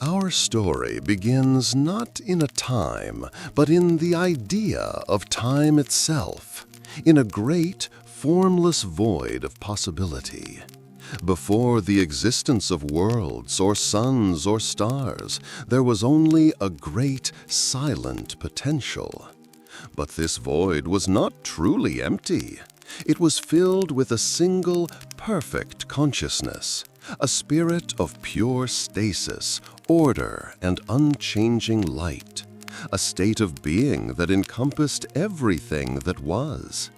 Our story begins not in a time, but in the idea of time itself, in a great, formless void of possibility. Before the existence of worlds or suns or stars, there was only a great, silent potential. But this void was not truly empty. It was filled with a single, perfect consciousness, a spirit of pure stasis, order, and unchanging light, a state of being that encompassed everything that was.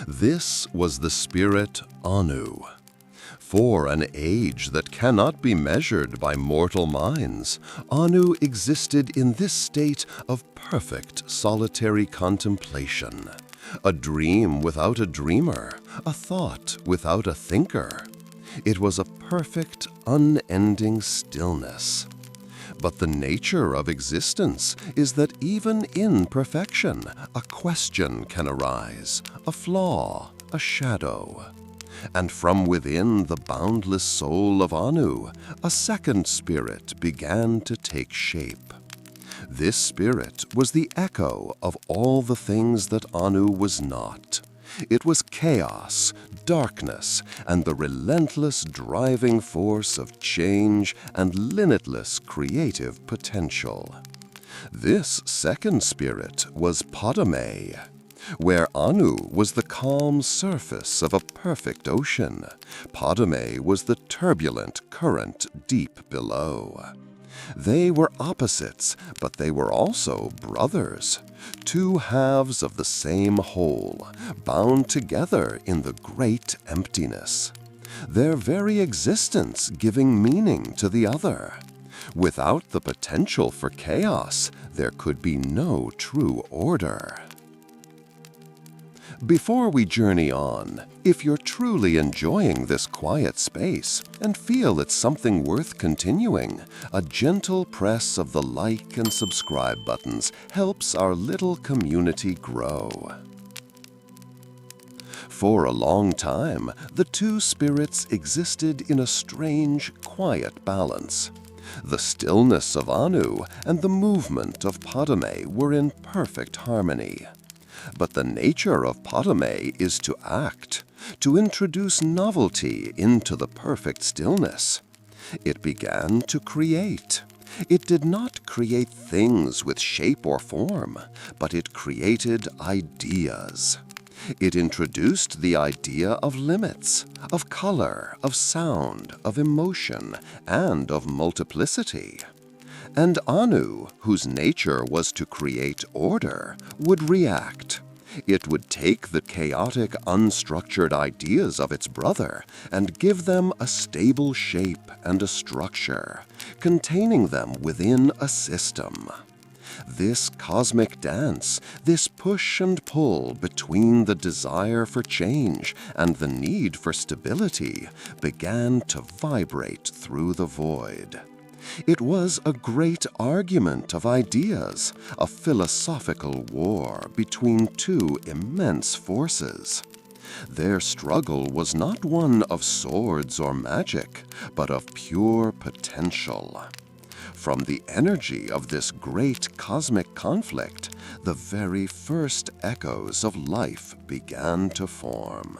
This was the spirit Anu. For an age that cannot be measured by mortal minds, Anu existed in this state of perfect solitary contemplation, a dream without a dreamer, a thought without a thinker. It was a perfect, unending stillness. But the nature of existence is that even in perfection, a question can arise, a flaw, a shadow. And from within the boundless soul of Anu, a second spirit began to take shape. This spirit was the echo of all the things that Anu was not. It was chaos, darkness, and the relentless driving force of change and limitless creative potential. This second spirit was Padme. Where Anu was the calm surface of a perfect ocean, Padme was the turbulent current deep below. They were opposites, but they were also brothers, two halves of the same whole, bound together in the great emptiness, their very existence giving meaning to the other. Without the potential for chaos, there could be no true order. Before we journey on, if you're truly enjoying this quiet space and feel it's something worth continuing, a gentle press of the like and subscribe buttons helps our little community grow. For a long time, the two spirits existed in a strange, quiet balance. The stillness of Anu and the movement of Padme were in perfect harmony. But the nature of Padme is to act, to introduce novelty into the perfect stillness. It began to create. It did not create things with shape or form, but it created ideas. It introduced the idea of limits, of color, of sound, of emotion, and of multiplicity. And Anu, whose nature was to create order, would react. It would take the chaotic, unstructured ideas of its brother and give them a stable shape and a structure, containing them within a system. This cosmic dance, this push and pull between the desire for change and the need for stability, began to vibrate through the void. It was a great argument of ideas, a philosophical war between two immense forces. Their struggle was not one of swords or magic, but of pure potential. From the energy of this great cosmic conflict, the very first echoes of life began to form.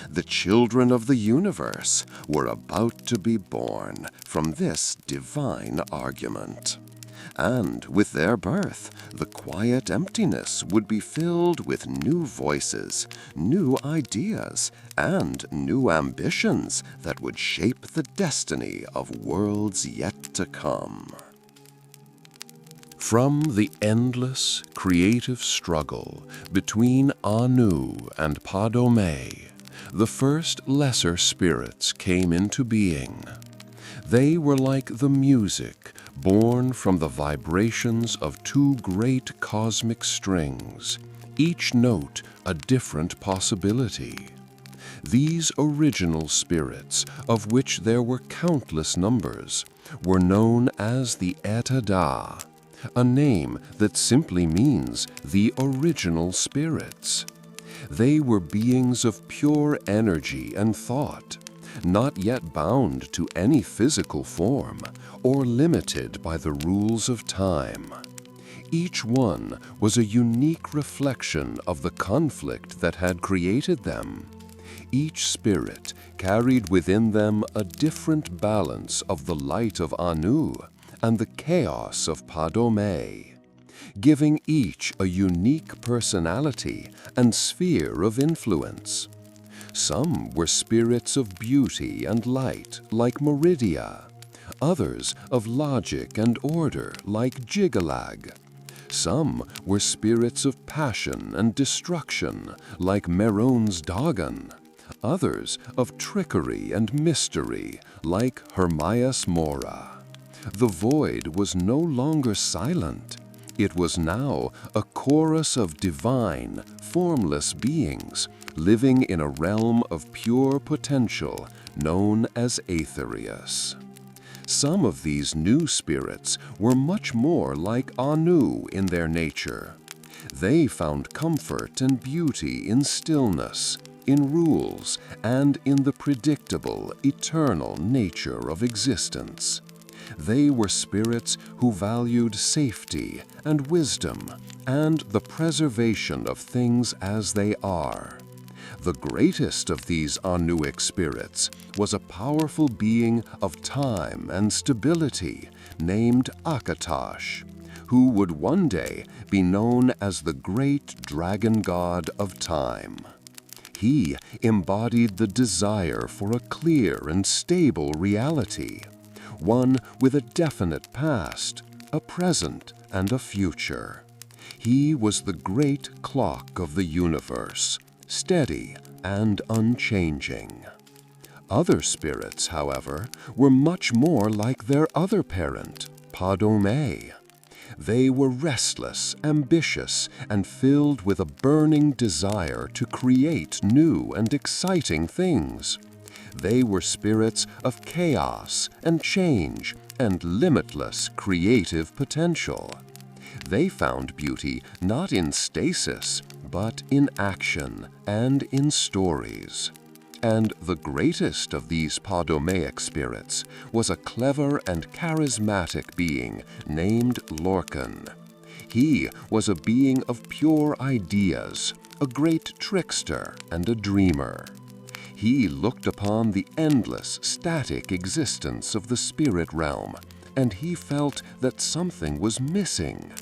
The children of the universe were about to be born from this divine argument. And with their birth, the quiet emptiness would be filled with new voices, new ideas, and new ambitions that would shape the destiny of worlds yet to come. From the endless creative struggle between Anu and Padme, the first lesser spirits came into being. They were like the music born from the vibrations of two great cosmic strings, each note a different possibility. These original spirits, of which there were countless numbers, were known as the Eta, a name that simply means the original spirits. They were beings of pure energy and thought. not yet bound to any physical form or limited by the rules of time. Each one was a unique reflection of the conflict that had created them. Each spirit carried within them a different balance of the light of Anu and the chaos of Padome, giving each a unique personality and sphere of influence. Some were spirits of beauty and light, like Meridia, others of logic and order, like Jigalag. Some were spirits of passion and destruction, like Meron's Dagon, others of trickery and mystery, like Hermias Mora. The void was no longer silent. It was now a chorus of divine, formless beings living in a realm of pure potential known as Aetherius. Some of these new spirits were much more like Anu in their nature. They found comfort and beauty in stillness, in rules, and in the predictable, eternal nature of existence. They were spirits who valued safety and wisdom and the preservation of things as they are. The greatest of these Anuic spirits was a powerful being of time and stability named Akatosh, who would one day be known as the great dragon god of time. He embodied the desire for a clear and stable reality, one with a definite past, a present, and a future. He was the great clock of the universe, steady and unchanging. Other spirits, however, were much more like their other parent, Padome. They were restless, ambitious, and filled with a burning desire to create new and exciting things. They were spirits of chaos and change and limitless creative potential. They found beauty not in stasis, but in action and in stories. And the greatest of these Padomaic spirits was a clever and charismatic being named Lorcan. He was a being of pure ideas, a great trickster and a dreamer. He looked upon the endless, static existence of the spirit realm, and he felt that something was missing.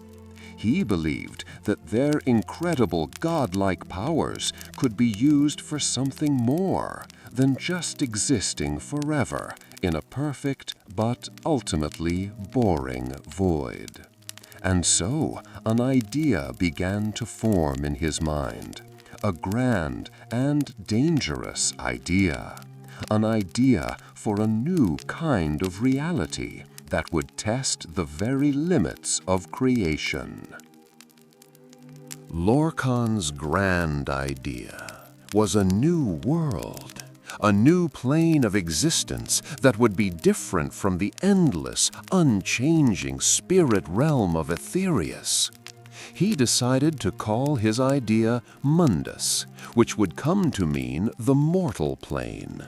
He believed that their incredible godlike powers could be used for something more than just existing forever in a perfect but ultimately boring void. And so an idea began to form in his mind, a grand and dangerous idea, an idea for a new kind of reality that would test the very limits of creation. Lorcan's grand idea was a new world, a new plane of existence that would be different from the endless, unchanging spirit realm of Aetherius. He decided to call his idea Mundus, which would come to mean the mortal plane.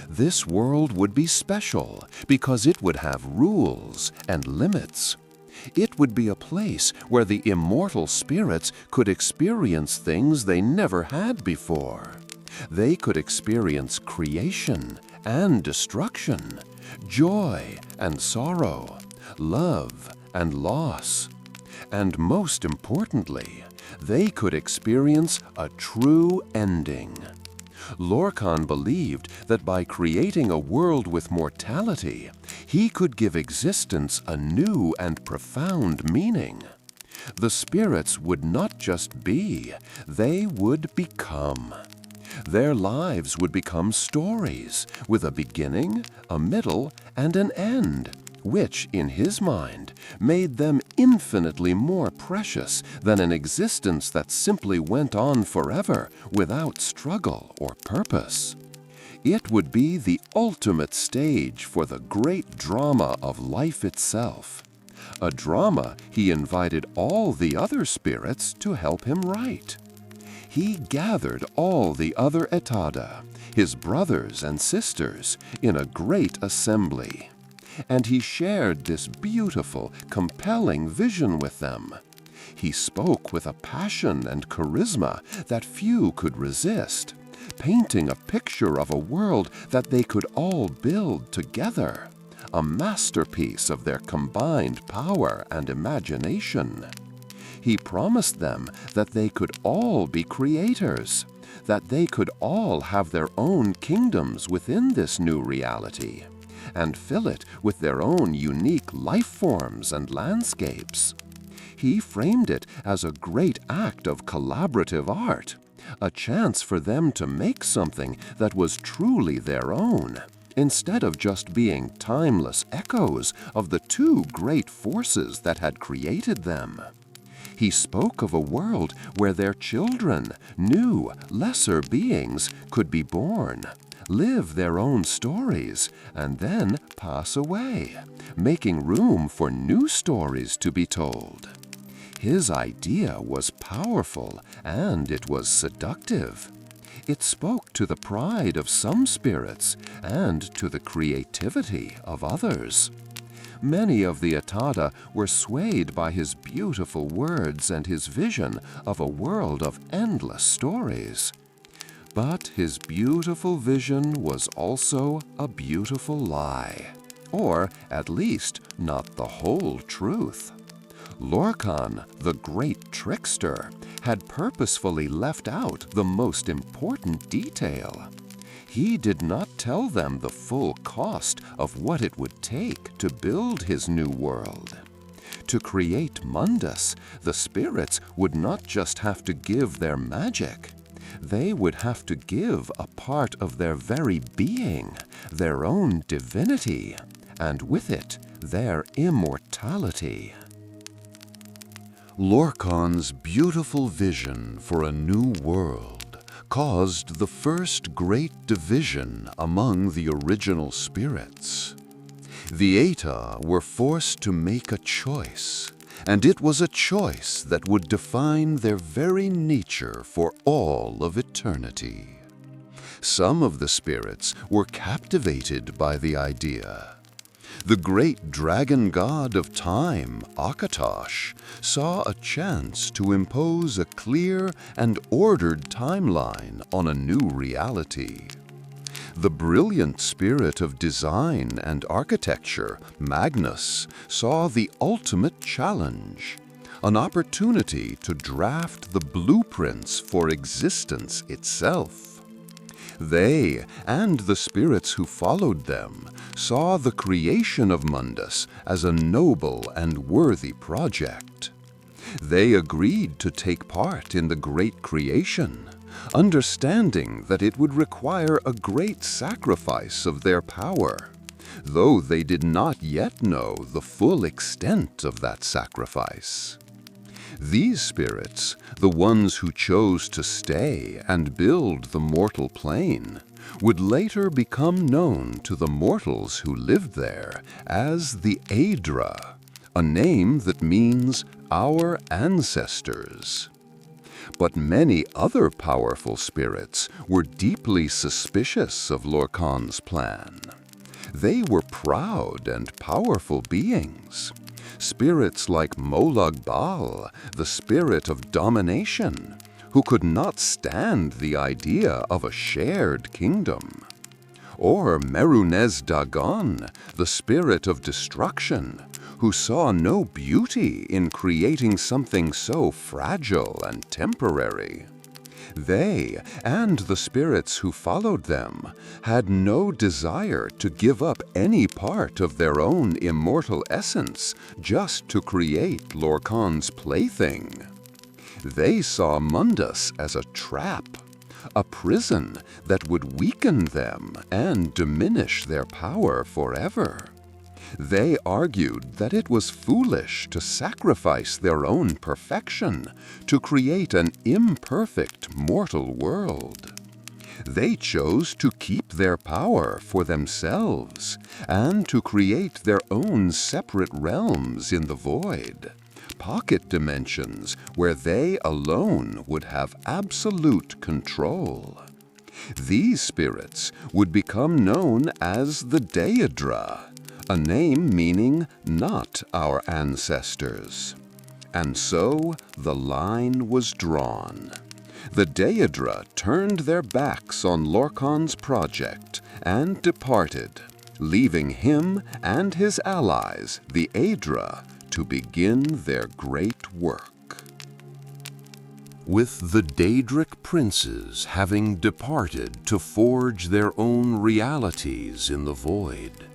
This world would be special because it would have rules and limits. It would be a place where the immortal spirits could experience things they never had before. They could experience creation and destruction, joy and sorrow, love and loss. And most importantly, they could experience a true ending. Lorcan believed that by creating a world with mortality, he could give existence a new and profound meaning. The spirits would not just be, they would become. Their lives would become stories with a beginning, a middle, and an end, which, in his mind, made them infinitely more precious than an existence that simply went on forever without struggle or purpose. It would be the ultimate stage for the great drama of life itself, a drama he invited all the other spirits to help him write. he gathered all the other Etada, his brothers and sisters, in a great assembly. And he shared this beautiful, compelling vision with them. He spoke with a passion and charisma that few could resist, painting a picture of a world that they could all build together, a masterpiece of their combined power and imagination. He promised them that they could all be creators, that they could all have their own kingdoms within this new reality, and fill it with their own unique life forms and landscapes. He framed it as a great act of collaborative art, a chance for them to make something that was truly their own, instead of just being timeless echoes of the two great forces that had created them. He spoke of a world where their children, new, lesser beings, could be born, live their own stories, and then pass away, making room for new stories to be told. His idea was powerful, and it was seductive. It spoke to the pride of some spirits and to the creativity of others. Many of the Etada were swayed by his beautiful words and his vision of a world of endless stories. But his beautiful vision was also a beautiful lie, or at least not the whole truth. Lorcan, the great trickster, had purposefully left out the most important detail. He did not tell them the full cost of what it would take to build his new world. To create Mundus, the spirits would not just have to give their magic. They would have to give a part of their very being, their own divinity, and with it, their immortality. Lorcan's beautiful vision for a new world caused the first great division among the original spirits. The Eta were forced to make a choice, and it was a choice that would define their very nature for all of eternity. Some of the spirits were captivated by the idea. The great dragon god of time, Akatosh, saw a chance to impose a clear and ordered timeline on a new reality. The brilliant spirit of design and architecture, Magnus, saw the ultimate challenge, an opportunity to draft the blueprints for existence itself. They, and the spirits who followed them, saw the creation of Mundus as a noble and worthy project. They agreed to take part in the great creation, understanding that it would require a great sacrifice of their power, though they did not yet know the full extent of that sacrifice. These spirits, the ones who chose to stay and build the mortal plane, would later become known to the mortals who lived there as the Aedra, a name that means our ancestors. But many other powerful spirits were deeply suspicious of Lorcan's plan. They were proud and powerful beings. Spirits like Molag Bal, the spirit of domination, who could not stand the idea of a shared kingdom. Or Merunez Dagon, the spirit of destruction, who saw no beauty in creating something so fragile and temporary. They, and the spirits who followed them, had no desire to give up any part of their own immortal essence just to create Lorcan's plaything. They saw Mundus as a trap, a prison that would weaken them and diminish their power forever. They argued that it was foolish to sacrifice their own perfection to create an imperfect mortal world. They chose to keep their power for themselves and to create their own separate realms in the void, pocket dimensions where they alone would have absolute control. These spirits would become known as the Daedra, a name meaning not our ancestors. And so the line was drawn. The Daedra turned their backs on Lorkhan's project and departed, leaving him and his allies, the Aedra, to begin their great work. With the Daedric princes having departed to forge their own realities in the void,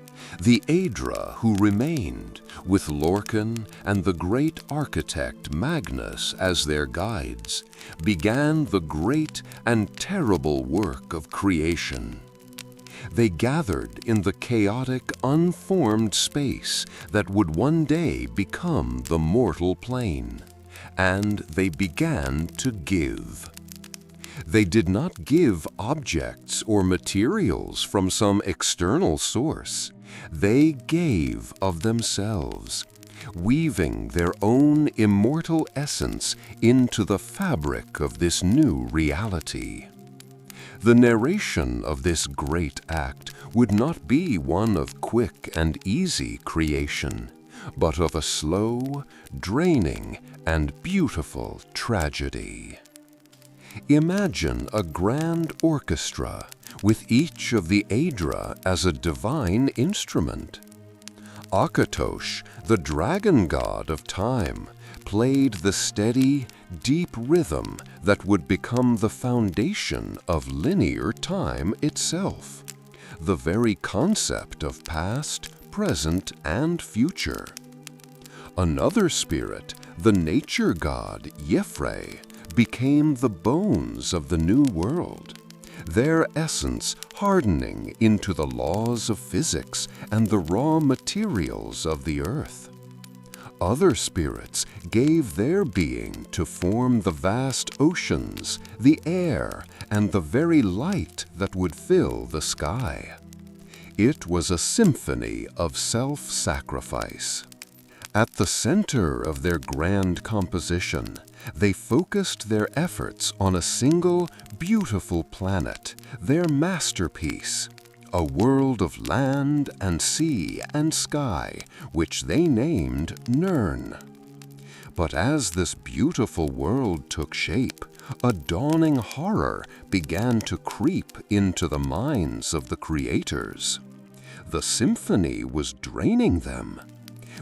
the Aedra who remained, with Lorkhan and the great architect Magnus as their guides, began the great and terrible work of creation. They gathered in the chaotic, unformed space that would one day become the mortal plane, and they began to give. They did not give objects or materials from some external source. They gave of themselves, weaving their own immortal essence into the fabric of this new reality. The narration of this great act would not be one of quick and easy creation, but of a slow, draining, and beautiful tragedy. Imagine a grand orchestra with each of the Aedra as a divine instrument. Akatosh, the dragon god of time, played the steady, deep rhythm that would become the foundation of linear time itself, the very concept of past, present, and future. Another spirit, the nature god Yefre, became the bones of the new world, their essence hardening into the laws of physics and the raw materials of the earth. Other spirits gave their being to form the vast oceans, the air, and the very light that would fill the sky. It was a symphony of self-sacrifice. At the center of their grand composition, they focused their efforts on a single, beautiful planet, their masterpiece, a world of land and sea and sky, which they named Nirn. But as this beautiful world took shape, a dawning horror began to creep into the minds of the creators. The symphony was draining them.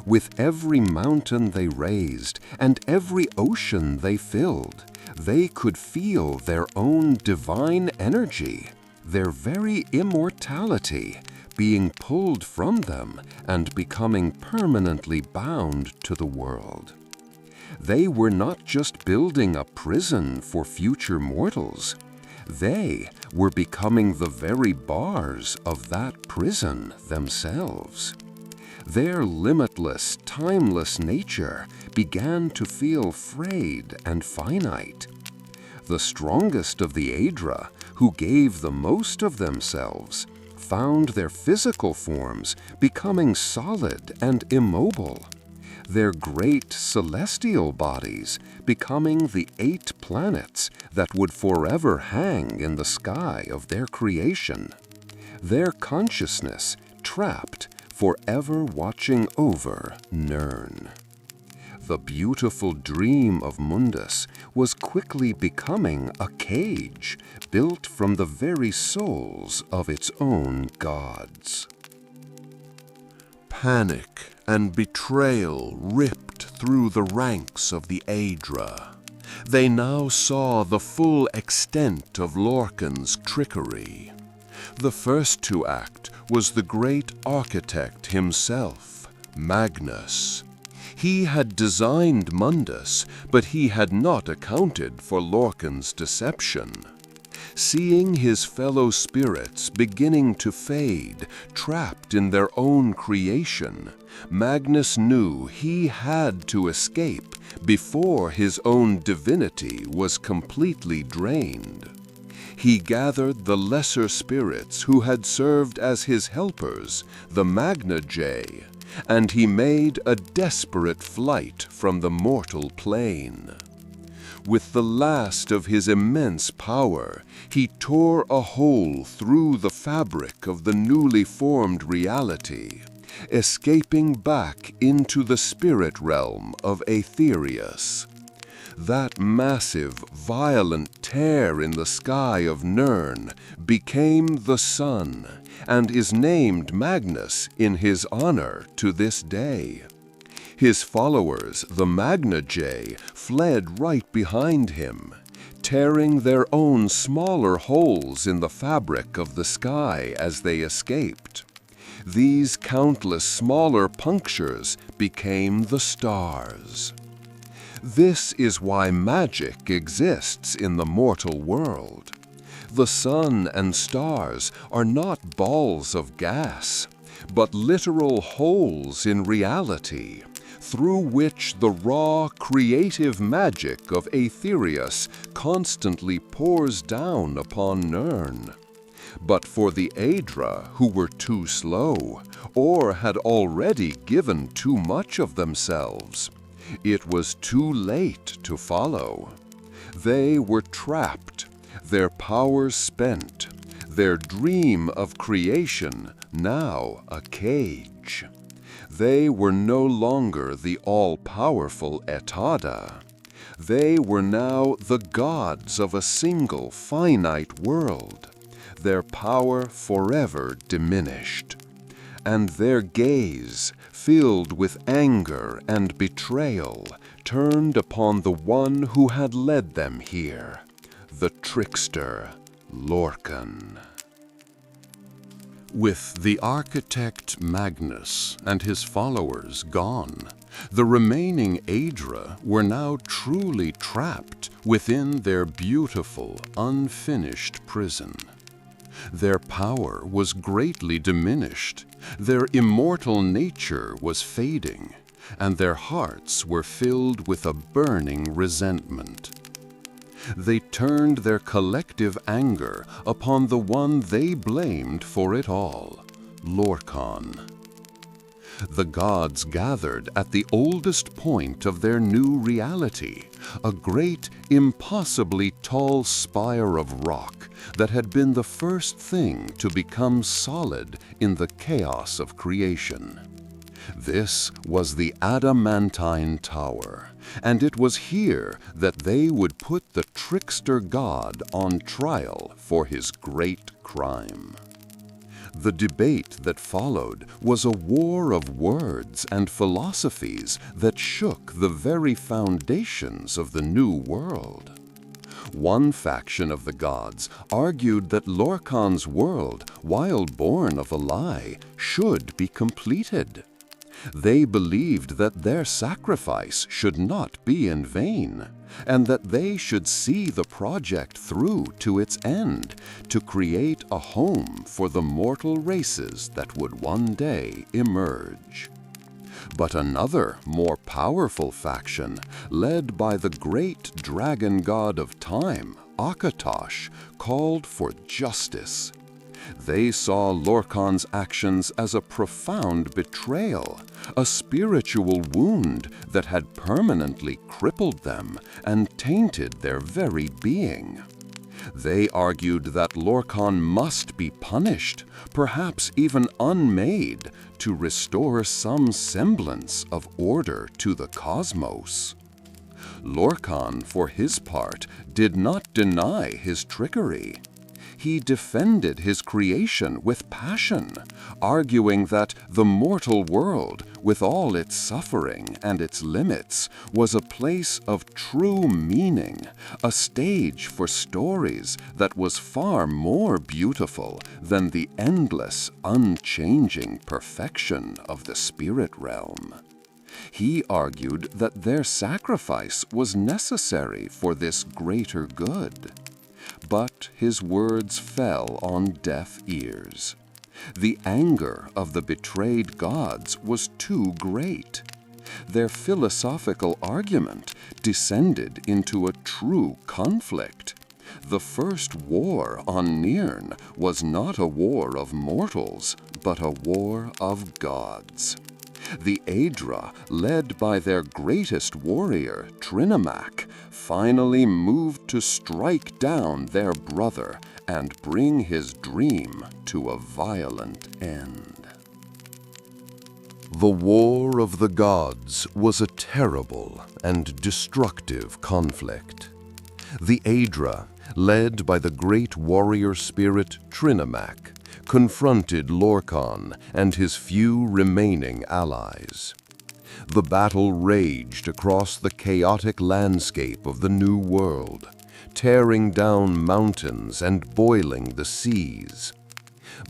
With every mountain they raised and every ocean they filled, they could feel their own divine energy, their very immortality, being pulled from them and becoming permanently bound to the world. They were not just building a prison for future mortals. They were becoming the very bars of that prison themselves. Their limitless, timeless nature began to feel frayed and finite. The strongest of the Aedra, who gave the most of themselves, found their physical forms becoming solid and immobile, their great celestial bodies becoming the 8 planets that would forever hang in the sky of their creation, their consciousness trapped, forever watching over Nirn. The beautiful dream of Mundus was quickly becoming a cage built from the very souls of its own gods. Panic and betrayal ripped through the ranks of the Aedra. They now saw the full extent of Lorkhan's trickery. The first to act was the great architect himself, Magnus. He had designed Mundus, but he had not accounted for Lorkhan's deception. Seeing his fellow spirits beginning to fade, trapped in their own creation, Magnus knew he had to escape before his own divinity was completely drained. He gathered the lesser spirits who had served as his helpers, the Magna Jay, and he made a desperate flight from the mortal plane. With the last of his immense power, he tore a hole through the fabric of the newly formed reality, escaping back into the spirit realm of Aetherius. That massive, violent tear in the sky of Nirn became the sun, and is named Magnus in his honor to this day. His followers, the Magnajay, fled right behind him, tearing their own smaller holes in the fabric of the sky as they escaped. These countless smaller punctures became the stars. This is why magic exists in the mortal world. The sun and stars are not balls of gas, but literal holes in reality, through which the raw, creative magic of Aetherius constantly pours down upon Nirn. But for the Aedra, who were too slow, or had already given too much of themselves, it was too late to follow. They were trapped, their powers spent, their dream of creation now a cage. They were no longer the all-powerful Etada. They were now the gods of a single finite world, their power forever diminished. And their gaze, filled with anger and betrayal, turned upon the one who had led them here, the trickster Lorkhan. With the architect Magnus and his followers gone, the remaining Aedra were now truly trapped within their beautiful, unfinished prison. Their power was greatly diminished, their immortal nature was fading, and their hearts were filled with a burning resentment. They turned their collective anger upon the one they blamed for it all, Lorkhan. The gods gathered at the oldest point of their new reality, a great, impossibly tall spire of rock that had been the first thing to become solid in the chaos of creation. This was the Adamantine Tower, and it was here that they would put the trickster god on trial for his great crime. The debate that followed was a war of words and philosophies that shook the very foundations of the new world. One faction of the gods argued that Lorkhan's world, while born of a lie, should be completed. They believed that their sacrifice should not be in vain, and that they should see the project through to its end, to create a home for the mortal races that would one day emerge. But another, more powerful faction, led by the great dragon god of time, Akatosh, called for justice. They saw Lorkhan's actions as a profound betrayal, a spiritual wound that had permanently crippled them and tainted their very being. They argued that Lorkhan must be punished, perhaps even unmade, to restore some semblance of order to the cosmos. Lorkhan, for his part, did not deny his trickery. He defended his creation with passion, arguing that the mortal world, with all its suffering and its limits, was a place of true meaning, a stage for stories that was far more beautiful than the endless, unchanging perfection of the spirit realm. He argued that their sacrifice was necessary for this greater good. But his words fell on deaf ears. The anger of the betrayed gods was too great. Their philosophical argument descended into a true conflict. The first war on Nirn was not a war of mortals, but a war of gods. The Aedra, led by their greatest warrior, Trinimac, finally moved to strike down their brother and bring his dream to a violent end. The War of the Gods was a terrible and destructive conflict. The Aedra, led by the great warrior spirit Trinimac, confronted Lorkhan and his few remaining allies. The battle raged across the chaotic landscape of the New World, tearing down mountains and boiling the seas.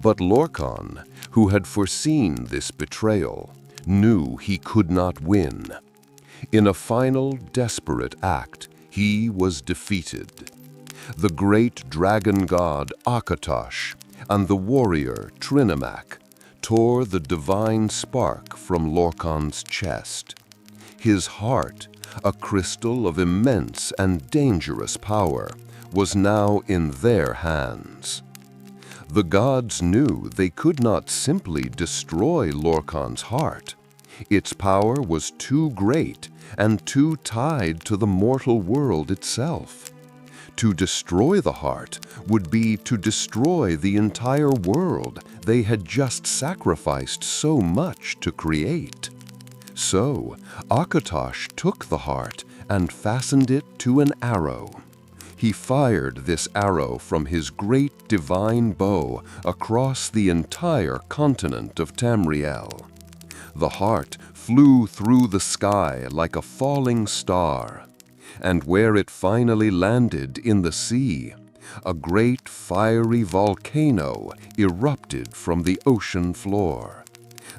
But Lorkhan, who had foreseen this betrayal, knew he could not win. In a final, desperate act, he was defeated. The great dragon god Akatosh and the warrior Trinimac tore the divine spark from Lorkhan's chest. His heart, a crystal of immense and dangerous power, was now in their hands. The gods knew they could not simply destroy Lorkhan's heart. Its power was too great and too tied to the mortal world itself. To destroy the heart would be to destroy the entire world they had just sacrificed so much to create. So, Akatosh took the heart and fastened it to an arrow. He fired this arrow from his great divine bow across the entire continent of Tamriel. The heart flew through the sky like a falling star, and where it finally landed in the sea, a great fiery volcano erupted from the ocean floor.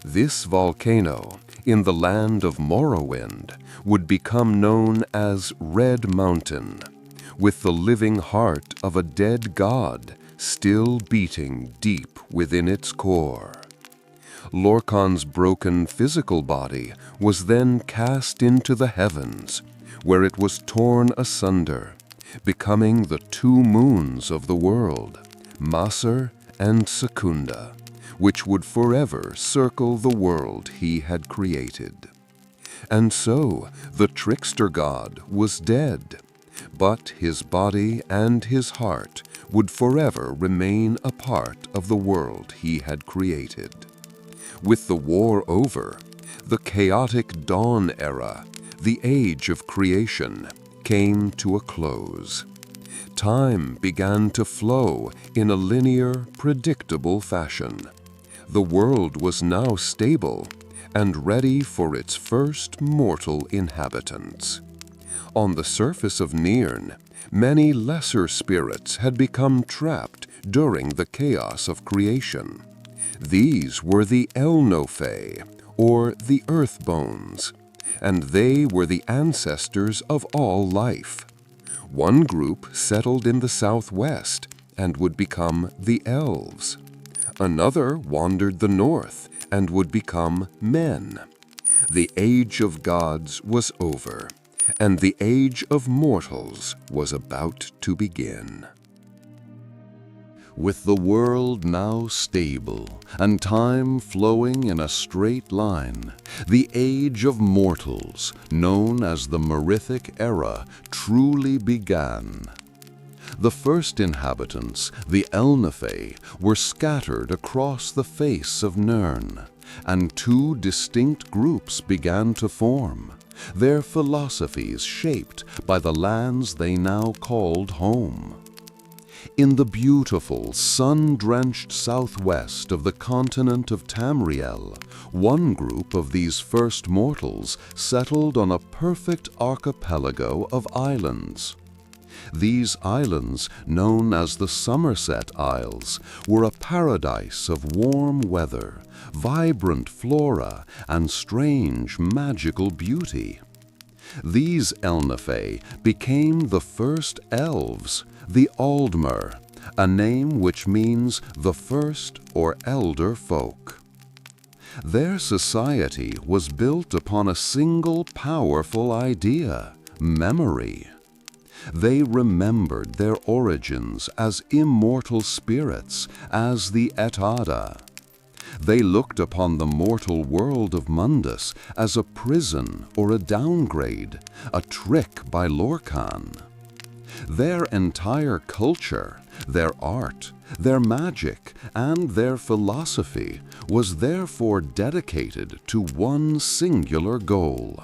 This volcano, in the land of Morrowind, would become known as Red Mountain, with the living heart of a dead god still beating deep within its core. Lorkhan's broken physical body was then cast into the heavens, where it was torn asunder, becoming the two moons of the world, Maser and Secunda, which would forever circle the world he had created. And so the trickster god was dead, but his body and his heart would forever remain a part of the world he had created. With the war over, the chaotic dawn era, the age of creation, came to a close. Time began to flow in a linear, predictable fashion. The world was now stable and ready for its first mortal inhabitants. On the surface of Nirn, many lesser spirits had become trapped during the chaos of creation. These were the Elnophae, or the Earthbones, and they were the ancestors of all life. One group settled in the southwest and would become the Elves. Another wandered the north and would become men. The age of gods was over, and the age of mortals was about to begin. With the world now stable and time flowing in a straight line, the age of mortals, known as the Merethic Era, truly began. The first inhabitants, the Elnophae, were scattered across the face of Nirn, and two distinct groups began to form, their philosophies shaped by the lands they now called home. In the beautiful, sun-drenched southwest of the continent of Tamriel, one group of these first mortals settled on a perfect archipelago of islands. These islands, known as the Somerset Isles, were a paradise of warm weather, vibrant flora, and strange magical beauty. These Elnophae became the first elves, the Aldmer, a name which means the first or elder folk. Their society was built upon a single powerful idea: memory. They remembered their origins as immortal spirits, as the Etada. They looked upon the mortal world of Mundus as a prison or a downgrade, a trick by Lorcan. Their entire culture, their art, their magic, and their philosophy was therefore dedicated to one singular goal: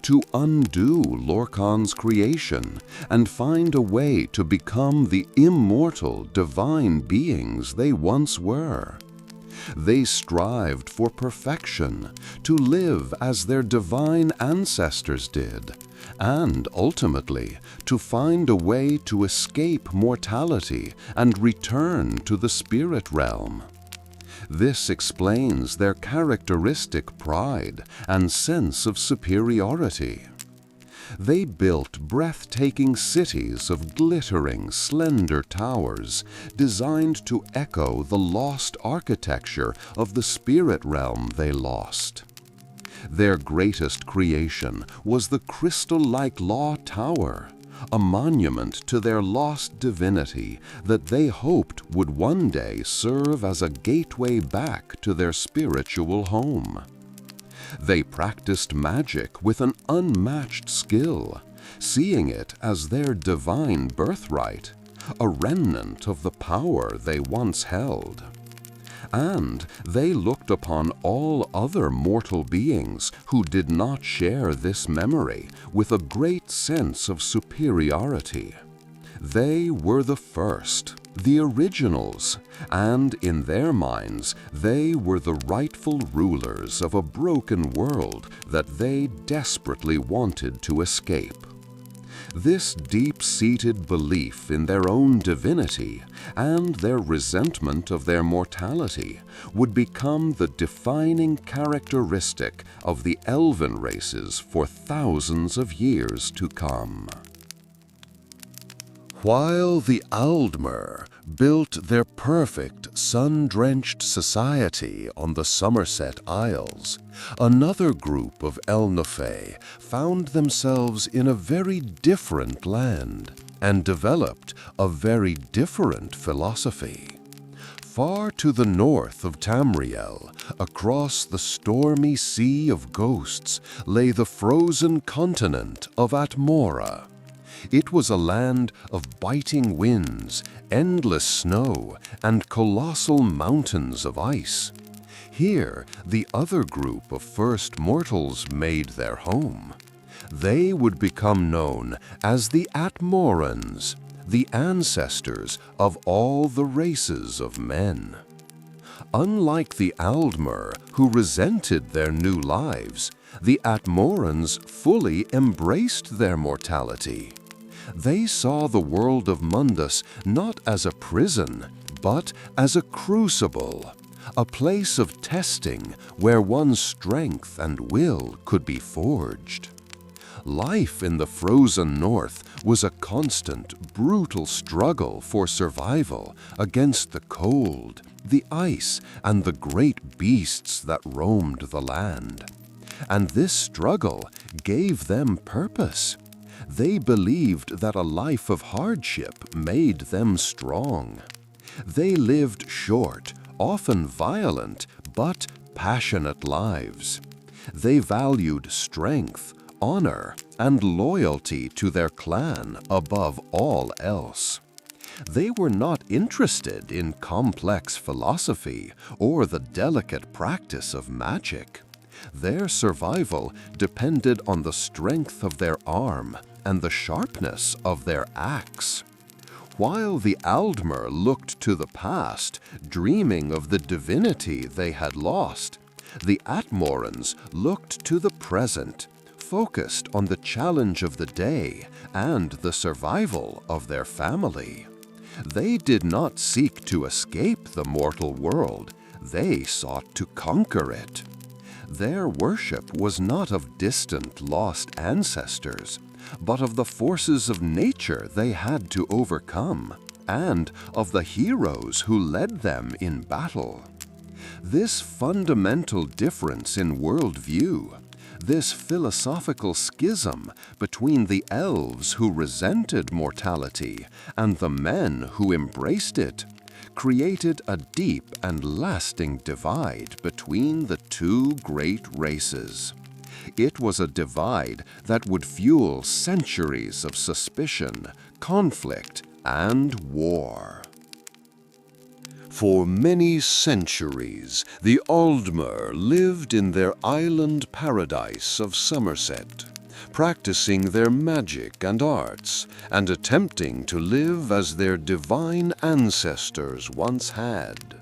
to undo Lorcan's creation and find a way to become the immortal divine beings they once were. They strived for perfection, to live as their divine ancestors did, and ultimately to find a way to escape mortality and return to the spirit realm. This explains their characteristic pride and sense of superiority. They built breathtaking cities of glittering, slender towers designed to echo the lost architecture of the spirit realm they lost. Their greatest creation was the crystal-like Law Tower, a monument to their lost divinity that they hoped would one day serve as a gateway back to their spiritual home. They practiced magic with an unmatched skill, seeing it as their divine birthright, a remnant of the power they once held. And they looked upon all other mortal beings who did not share this memory with a great sense of superiority. They were the first, the originals, and in their minds they were the rightful rulers of a broken world that they desperately wanted to escape. This deep-seated belief in their own divinity and their resentment of their mortality would become the defining characteristic of the elven races for thousands of years to come. While the Aldmer built their perfect sun-drenched society on the Somerset Isles, another group of Elnophae found themselves in a very different land and developed a very different philosophy. Far to the north of Tamriel, across the stormy sea of ghosts, lay the frozen continent of Atmora. It was a land of biting winds, endless snow, and colossal mountains of ice. Here, the other group of first mortals made their home. They would become known as the Atmorans, the ancestors of all the races of men. Unlike the Aldmer, who resented their new lives, the Atmorans fully embraced their mortality. They saw the world of Mundus not as a prison, but as a crucible, a place of testing where one's strength and will could be forged. Life in the frozen north was a constant, brutal struggle for survival against the cold, the ice, and the great beasts that roamed the land. And this struggle gave them purpose. They believed that a life of hardship made them strong. They lived short, often violent, but passionate lives. They valued strength, honor, and loyalty to their clan above all else. They were not interested in complex philosophy or the delicate practice of magic. Their survival depended on the strength of their arm and the sharpness of their axe. While the Aldmer looked to the past, dreaming of the divinity they had lost, the Atmorans looked to the present, focused on the challenge of the day and the survival of their family. They did not seek to escape the mortal world, they sought to conquer it. Their worship was not of distant, lost ancestors, but of the forces of nature they had to overcome, and of the heroes who led them in battle. This fundamental difference in worldview, this philosophical schism between the elves who resented mortality and the men who embraced it, created a deep and lasting divide between the two great races. It was a divide that would fuel centuries of suspicion, conflict, and war. For many centuries, the Aldmer lived in their island paradise of Somerset, practicing their magic and arts, and attempting to live as their divine ancestors once had.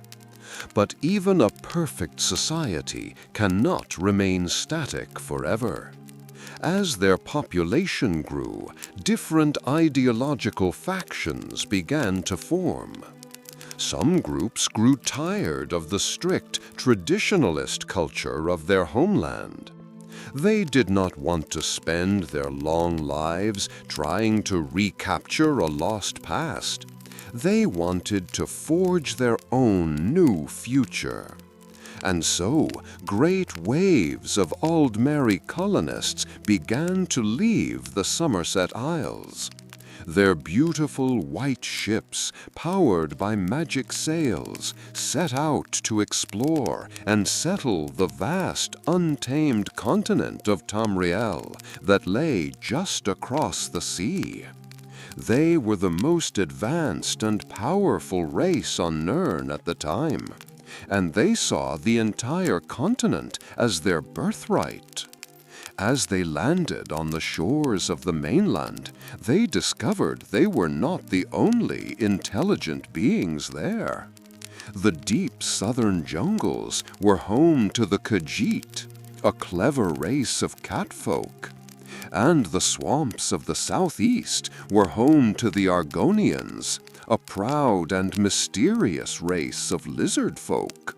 But even a perfect society cannot remain static forever. As their population grew, different ideological factions began to form. Some groups grew tired of the strict traditionalist culture of their homeland. They did not want to spend their long lives trying to recapture a lost past. They wanted to forge their own new future. And so, great waves of Aldmeri colonists began to leave the Somerset Isles. Their beautiful white ships, powered by magic sails, set out to explore and settle the vast, untamed continent of Tamriel that lay just across the sea. They were the most advanced and powerful race on Nirn at the time, and they saw the entire continent as their birthright. As they landed on the shores of the mainland, they discovered they were not the only intelligent beings there. The deep southern jungles were home to the Khajiit, a clever race of catfolk, and the swamps of the southeast were home to the Argonians, a proud and mysterious race of lizard folk.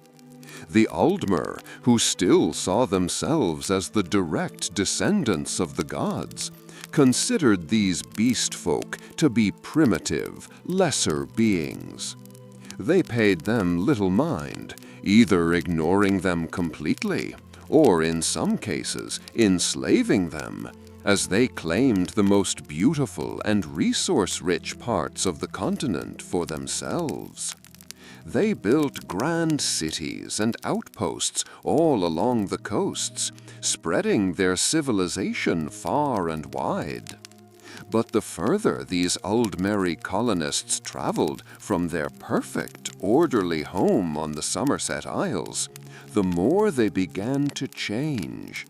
The Aldmer, who still saw themselves as the direct descendants of the gods, considered these beast folk to be primitive, lesser beings. They paid them little mind, either ignoring them completely, or in some cases enslaving them, as they claimed the most beautiful and resource-rich parts of the continent for themselves. They built grand cities and outposts all along the coasts, spreading their civilization far and wide. But the further these Aldmeri colonists traveled from their perfect, orderly home on the Somerset Isles, the more they began to change.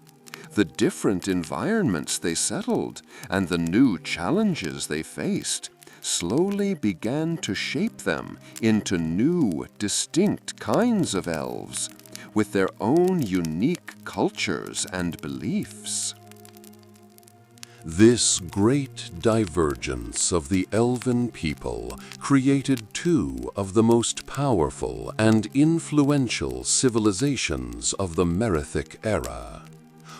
The different environments they settled and the new challenges they faced slowly began to shape them into new, distinct kinds of elves, with their own unique cultures and beliefs. This great divergence of the elven people created two of the most powerful and influential civilizations of the Merethic Era.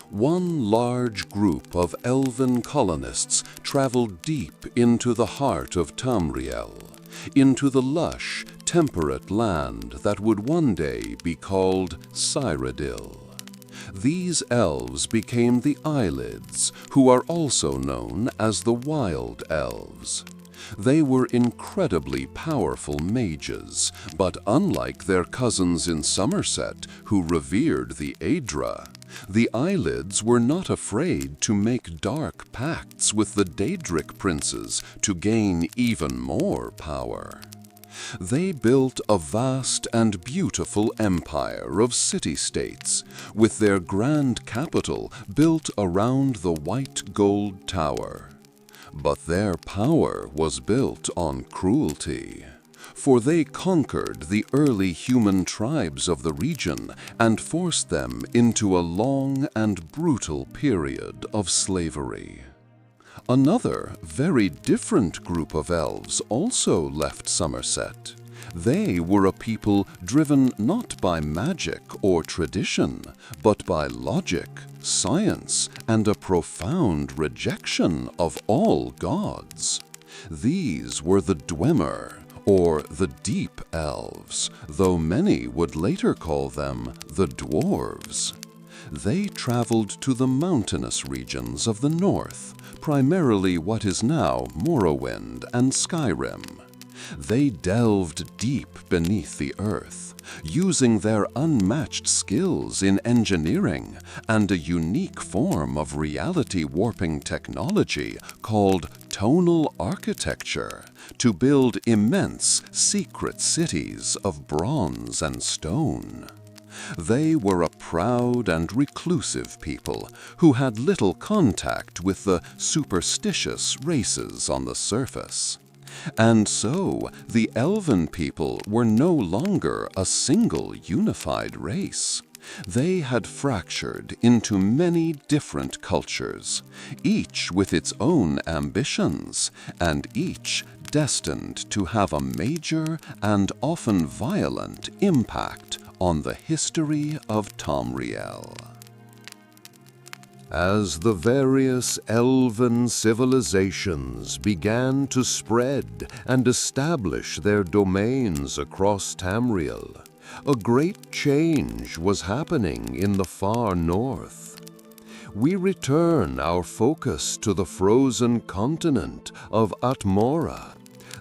One large group of elven colonists traveled deep into the heart of Tamriel, into the lush, temperate land that would one day be called Cyrodiil. These elves became the Eyelids, who are also known as the Wild Elves. They were incredibly powerful mages, but unlike their cousins in Somerset, who revered the Aedra, the Eyelids were not afraid to make dark pacts with the Daedric princes to gain even more power. They built a vast and beautiful empire of city-states, with their grand capital built around the White Gold Tower. But their power was built on cruelty, for they conquered the early human tribes of the region and forced them into a long and brutal period of slavery. Another, very different group of elves also left Somerset. They were a people driven not by magic or tradition, but by logic, science, and a profound rejection of all gods. These were the Dwemer, or the Deep Elves, though many would later call them the Dwarves. They traveled to the mountainous regions of the north, primarily what is now Morrowind and Skyrim. They delved deep beneath the earth, using their unmatched skills in engineering and a unique form of reality-warping technology called tonal architecture to build immense secret cities of bronze and stone. They were a proud and reclusive people who had little contact with the superstitious races on the surface. And so, the elven people were no longer a single unified race. They had fractured into many different cultures, each with its own ambitions, and each destined to have a major and often violent impact on the history of Tamriel. As the various elven civilizations began to spread and establish their domains across Tamriel, a great change was happening in the far north. We return our focus to the frozen continent of Atmora,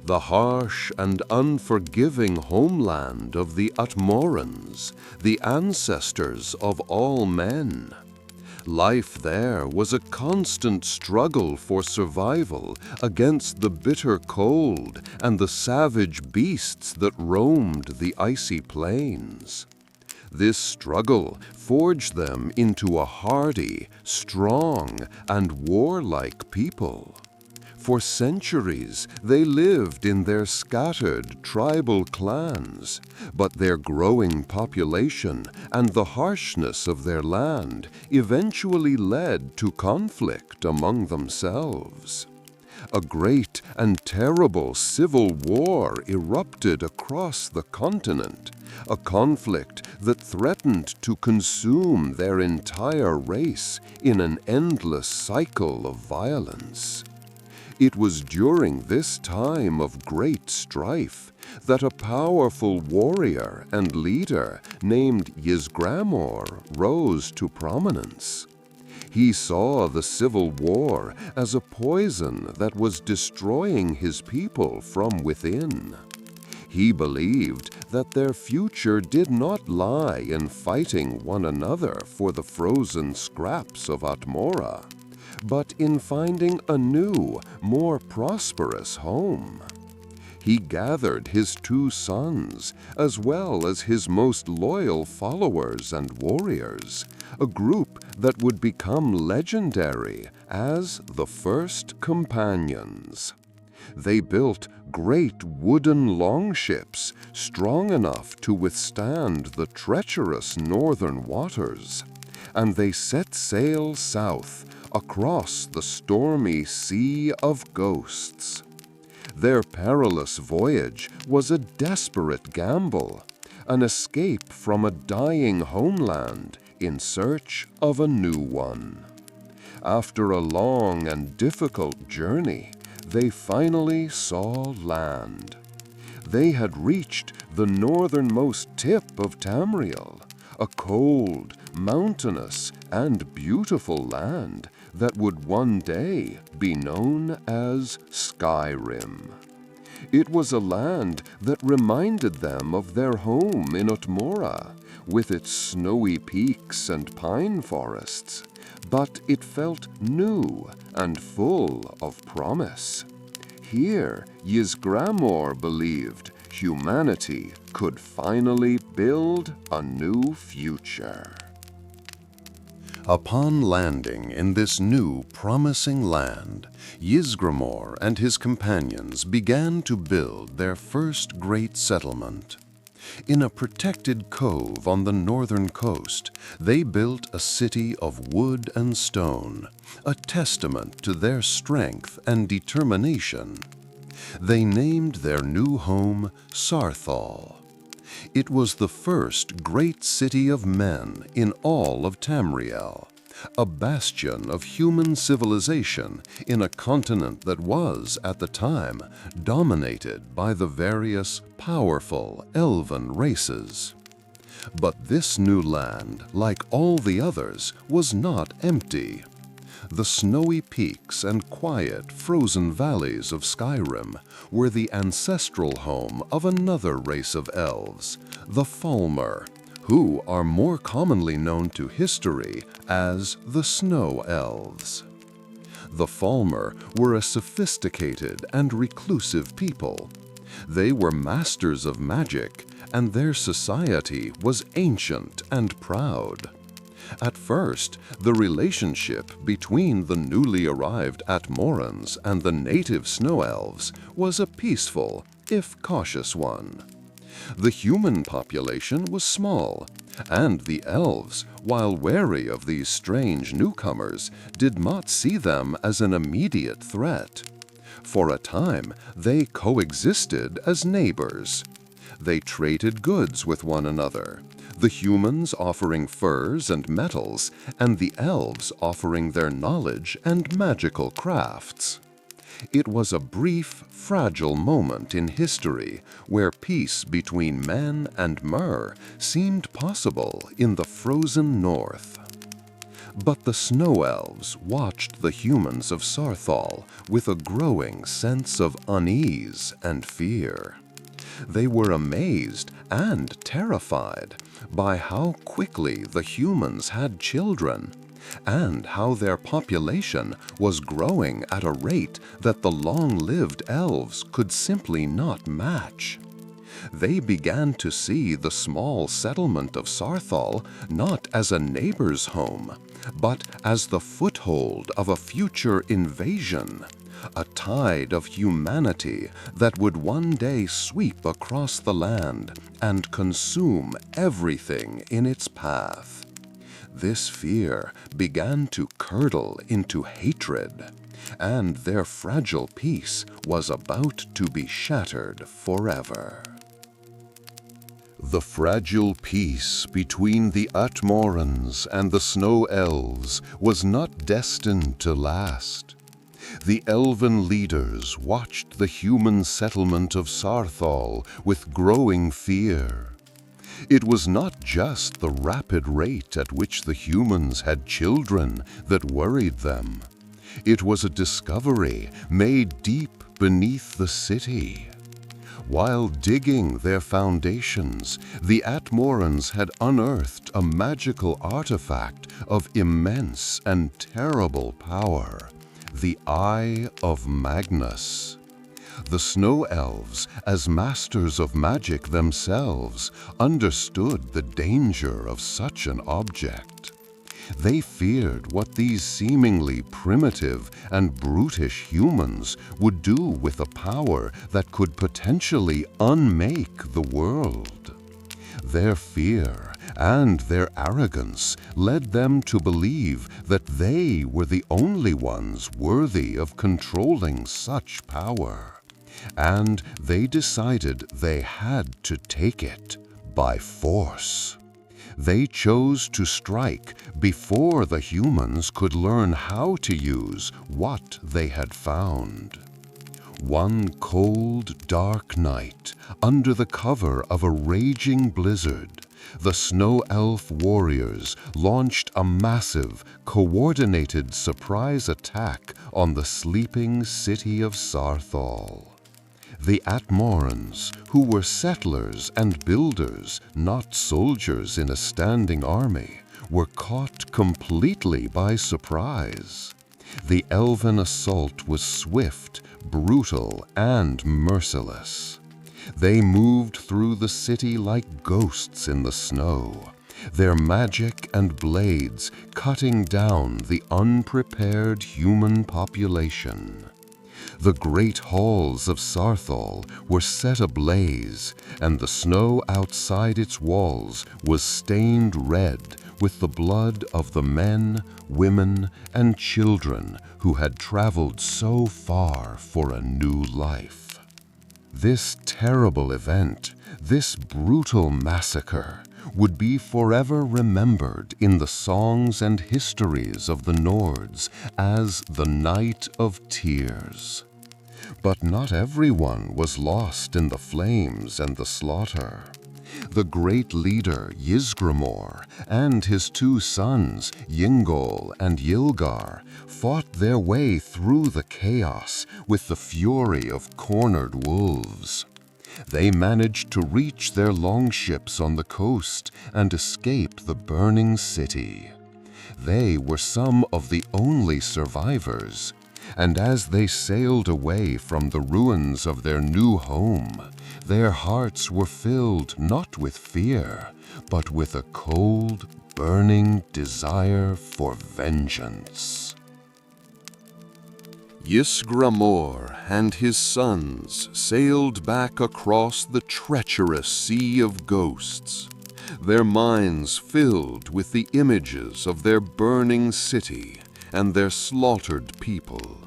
the harsh and unforgiving homeland of the Atmorans, the ancestors of all men. Life there was a constant struggle for survival against the bitter cold and the savage beasts that roamed the icy plains. This struggle forged them into a hardy, strong, and warlike people. For centuries, they lived in their scattered tribal clans, but their growing population and the harshness of their land eventually led to conflict among themselves. A great and terrible civil war erupted across the continent, a conflict that threatened to consume their entire race in an endless cycle of violence. It was during this time of great strife that a powerful warrior and leader named Ysgramor rose to prominence. He saw the civil war as a poison that was destroying his people from within. He believed that their future did not lie in fighting one another for the frozen scraps of Atmora, but in finding a new, more prosperous home. He gathered his 2 sons, as well as his most loyal followers and warriors, a group that would become legendary as the First Companions. They built great wooden longships, strong enough to withstand the treacherous northern waters, and they set sail south across the stormy Sea of Ghosts. Their perilous voyage was a desperate gamble, an escape from a dying homeland in search of a new one. After a long and difficult journey, they finally saw land. They had reached the northernmost tip of Tamriel, a cold, mountainous, and beautiful land that would one day be known as Skyrim. It was a land that reminded them of their home in Atmora, with its snowy peaks and pine forests, but it felt new and full of promise. Here, Ysgramor believed humanity could finally build a new future. Upon landing in this new, promising land, Ysgramor and his companions began to build their first great settlement. In a protected cove on the northern coast, they built a city of wood and stone, a testament to their strength and determination. They named their new home Sarthal. It was the first great city of men in all of Tamriel, a bastion of human civilization in a continent that was, at the time, dominated by the various powerful elven races. But this new land, like all the others, was not empty. The snowy peaks and quiet, frozen valleys of Skyrim were the ancestral home of another race of elves, the Falmer, who are more commonly known to history as the Snow Elves. The Falmer were a sophisticated and reclusive people. They were masters of magic, and their society was ancient and proud. At first, the relationship between the newly arrived Atmorans and the native Snow Elves was a peaceful, if cautious one. The human population was small, and the elves, while wary of these strange newcomers, did not see them as an immediate threat. For a time, they coexisted as neighbors. They traded goods with one another, the humans offering furs and metals, and the elves offering their knowledge and magical crafts. It was a brief, fragile moment in history where peace between Men and Mer seemed possible in the frozen north. But the Snow Elves watched the humans of Sarthal with a growing sense of unease and fear. They were amazed and terrified by how quickly the humans had children, and how their population was growing at a rate that the long-lived elves could simply not match. They began to see the small settlement of Sarthal not as a neighbor's home, but as the foothold of a future invasion, a tide of humanity that would one day sweep across the land and consume everything in its path. This fear began to curdle into hatred, and their fragile peace was about to be shattered forever. The fragile peace between the Atmorans and the Snow Elves was not destined to last. The elven leaders watched the human settlement of Sarthal with growing fear. It was not just the rapid rate at which the humans had children that worried them. It was a discovery made deep beneath the city. While digging their foundations, the Atmorans had unearthed a magical artifact of immense and terrible power, the Eye of Magnus. The Snow Elves, as masters of magic themselves, understood the danger of such an object. They feared what these seemingly primitive and brutish humans would do with a power that could potentially unmake the world. Their fear and their arrogance led them to believe that they were the only ones worthy of controlling such power, and they decided they had to take it by force. They chose to strike before the humans could learn how to use what they had found. One cold, dark night, under the cover of a raging blizzard, the Snow Elf warriors launched a massive, coordinated surprise attack on the sleeping city of Sarthal. The Atmorans, who were settlers and builders, not soldiers in a standing army, were caught completely by surprise. The elven assault was swift, brutal, and merciless. They moved through the city like ghosts in the snow, their magic and blades cutting down the unprepared human population. The great halls of Sarthal were set ablaze, and the snow outside its walls was stained red with the blood of the men, women, and children who had traveled so far for a new life. This terrible event, this brutal massacre, would be forever remembered in the songs and histories of the Nords as the Night of Tears. But not everyone was lost in the flames and the slaughter. The great leader Ysgramor and his two sons, Yingol and Ylgar, fought their way through the chaos with the fury of cornered wolves. They managed to reach their longships on the coast and escape the burning city. They were some of the only survivors, and as they sailed away from the ruins of their new home, their hearts were filled not with fear, but with a cold, burning desire for vengeance. Ysgramor and his sons sailed back across the treacherous sea of ghosts, their minds filled with the images of their burning city and their slaughtered people.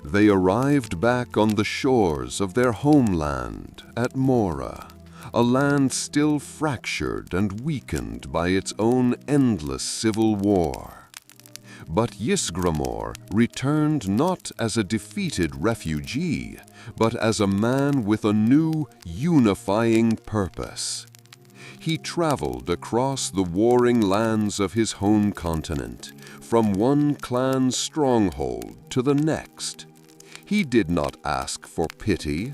They arrived back on the shores of their homeland at Mora, a land still fractured and weakened by its own endless civil war. But Ysgramor returned not as a defeated refugee, but as a man with a new, unifying purpose. He traveled across the warring lands of his home continent, from one clan's stronghold to the next. He did not ask for pity.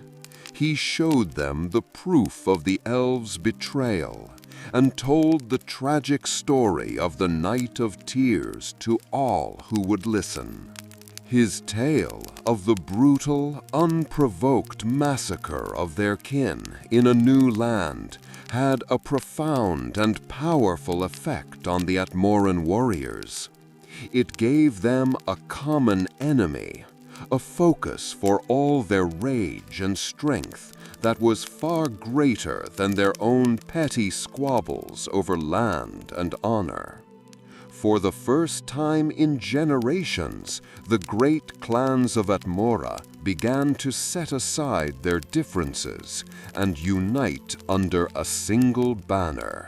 He showed them the proof of the elves' betrayal, and told the tragic story of the Night of Tears to all who would listen. His tale of the brutal, unprovoked massacre of their kin in a new land had a profound and powerful effect on the Atmoran warriors. It gave them a common enemy, a focus for all their rage and strength that was far greater than their own petty squabbles over land and honor. For the first time in generations, the great clans of Atmora began to set aside their differences and unite under a single banner,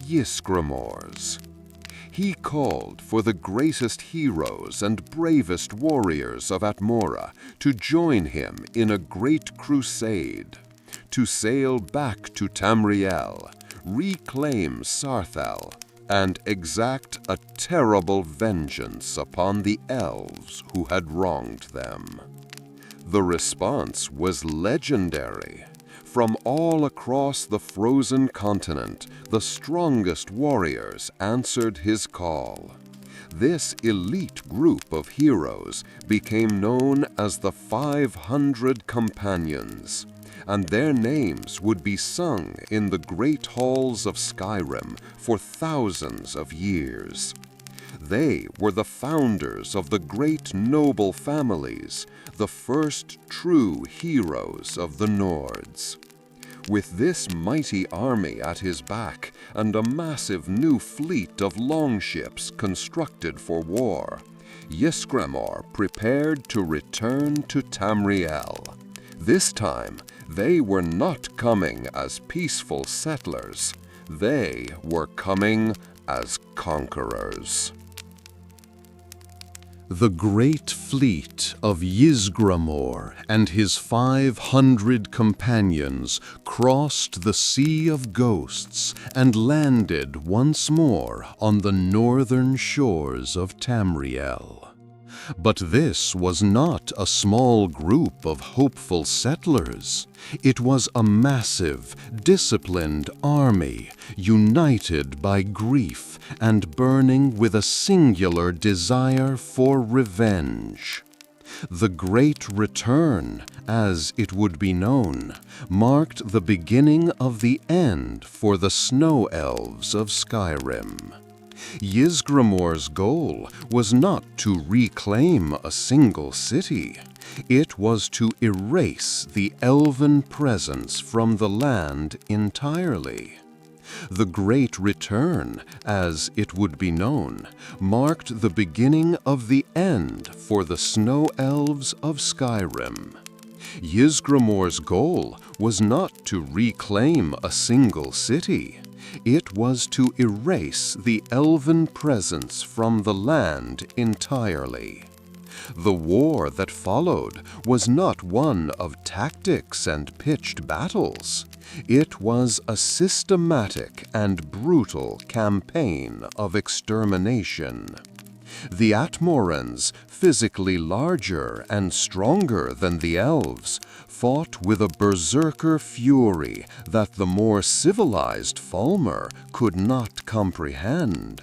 Ysgramor's. He called for the greatest heroes and bravest warriors of Atmora to join him in a great crusade, to sail back to Tamriel, reclaim Sarthal, and exact a terrible vengeance upon the elves who had wronged them. The response was legendary. From all across the frozen continent, the strongest warriors answered his call. This elite group of heroes became known as the 500 Companions, and their names would be sung in the great halls of Skyrim for thousands of years. They were the founders of the great noble families, the first true heroes of the Nords. With this mighty army at his back and a massive new fleet of longships constructed for war, Ysgramor prepared to return to Tamriel. This time, they were not coming as peaceful settlers. They were coming as conquerors. The great fleet of Ysgramor and his 500 companions crossed the Sea of Ghosts and landed once more on the northern shores of Tamriel. But this was not a small group of hopeful settlers. It was a massive, disciplined army, united by grief and burning with a singular desire for revenge. The Great Return, as it would be known, marked the beginning of the end for the Snow Elves of Skyrim. Ysgramor's goal was not to reclaim a single city. It was to erase the elven presence from the land entirely. The Great Return, as it would be known, marked the beginning of the end for the Snow Elves of Skyrim. Ysgramor's goal was not to reclaim a single city. It was to erase the elven presence from the land entirely. The war that followed was not one of tactics and pitched battles. It was a systematic and brutal campaign of extermination. The Atmorans, physically larger and stronger than the elves, fought with a berserker fury that the more civilized Falmer could not comprehend.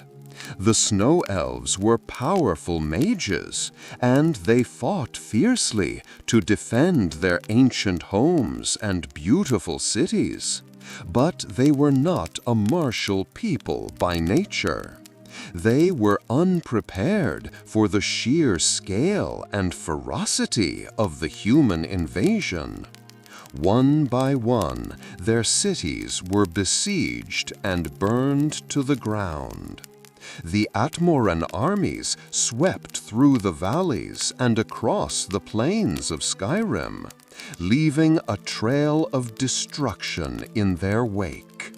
The Snow Elves were powerful mages, and they fought fiercely to defend their ancient homes and beautiful cities. But they were not a martial people by nature. They were unprepared for the sheer scale and ferocity of the human invasion. One by one, their cities were besieged and burned to the ground. The Atmoran armies swept through the valleys and across the plains of Skyrim, leaving a trail of destruction in their wake.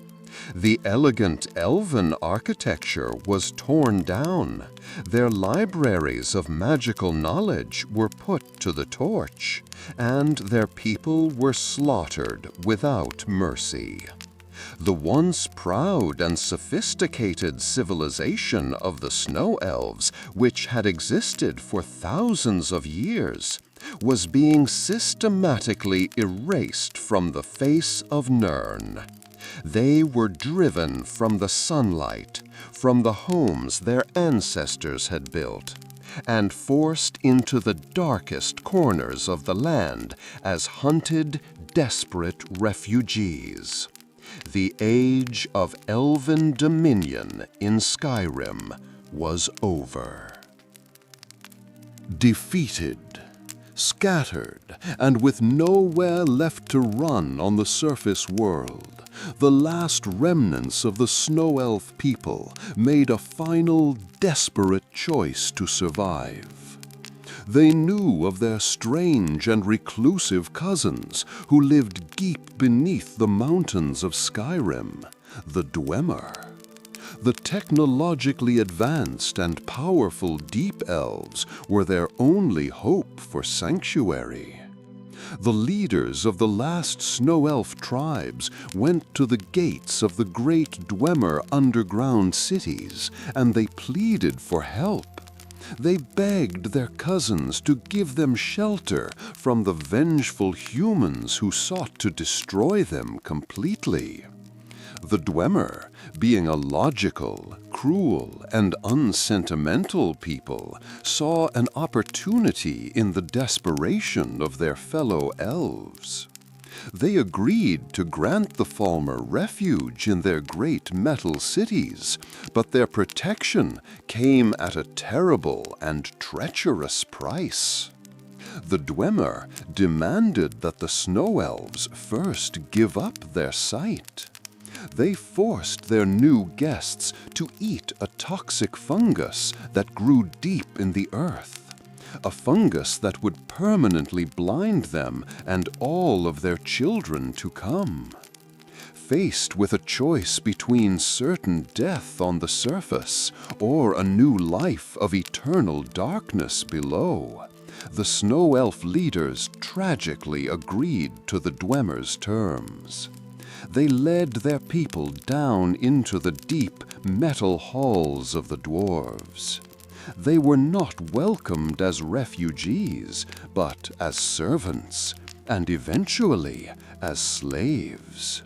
The elegant elven architecture was torn down. Their libraries of magical knowledge were put to the torch, and their people were slaughtered without mercy. The once proud and sophisticated civilization of the Snow Elves, which had existed for thousands of years, was being systematically erased from the face of Nirn. They were driven from the sunlight, from the homes their ancestors had built, and forced into the darkest corners of the land as hunted, desperate refugees. The age of elven dominion in Skyrim was over. Defeated, scattered, and with nowhere left to run on the surface world, the last remnants of the Snow Elf people made a final, desperate choice to survive. They knew of their strange and reclusive cousins who lived deep beneath the mountains of Skyrim, the Dwemer. The technologically advanced and powerful Deep Elves were their only hope for sanctuary. The leaders of the last Snow Elf tribes went to the gates of the great Dwemer underground cities, and they pleaded for help. They begged their cousins to give them shelter from the vengeful humans who sought to destroy them completely. The Dwemer, being a logical, cruel, and unsentimental people, saw an opportunity in the desperation of their fellow elves. They agreed to grant the Falmer refuge in their great metal cities, but their protection came at a terrible and treacherous price. The Dwemer demanded that the Snow Elves first give up their sight. They forced their new guests to eat a toxic fungus that grew deep in the earth, a fungus that would permanently blind them and all of their children to come. Faced with a choice between certain death on the surface or a new life of eternal darkness below, the Snow Elf leaders tragically agreed to the Dwemer's terms. They led their people down into the deep metal halls of the dwarves. They were not welcomed as refugees, but as servants, and eventually as slaves.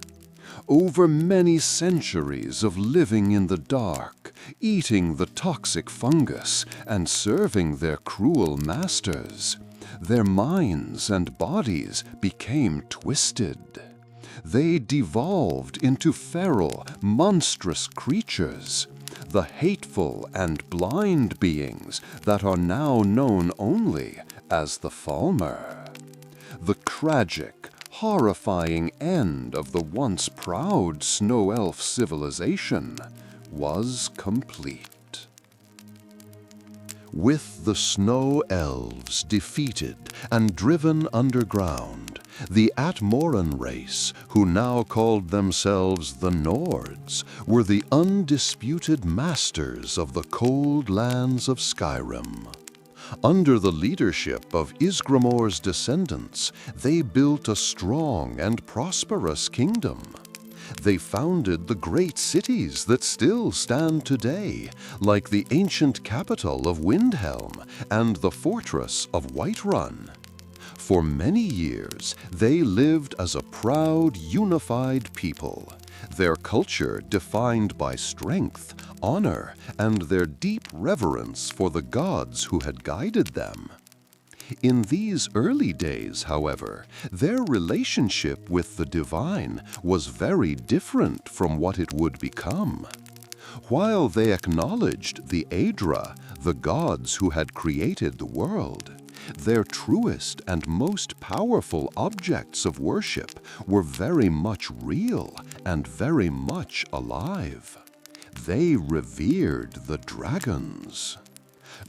Over many centuries of living in the dark, eating the toxic fungus, and serving their cruel masters, their minds and bodies became twisted. They devolved into feral, monstrous creatures, the hateful and blind beings that are now known only as the Falmer. The tragic, horrifying end of the once proud Snow Elf civilization was complete. With the Snow Elves defeated and driven underground, the Atmoran race, who now called themselves the Nords, were the undisputed masters of the cold lands of Skyrim. Under the leadership of Ysgramor's descendants, they built a strong and prosperous kingdom. They founded the great cities that still stand today, like the ancient capital of Windhelm and the fortress of Whiterun. For many years, they lived as a proud, unified people, their culture defined by strength, honor, and their deep reverence for the gods who had guided them. In these early days, however, their relationship with the divine was very different from what it would become. While they acknowledged the Aedra, the gods who had created the world, their truest and most powerful objects of worship were very much real and very much alive. They revered the dragons.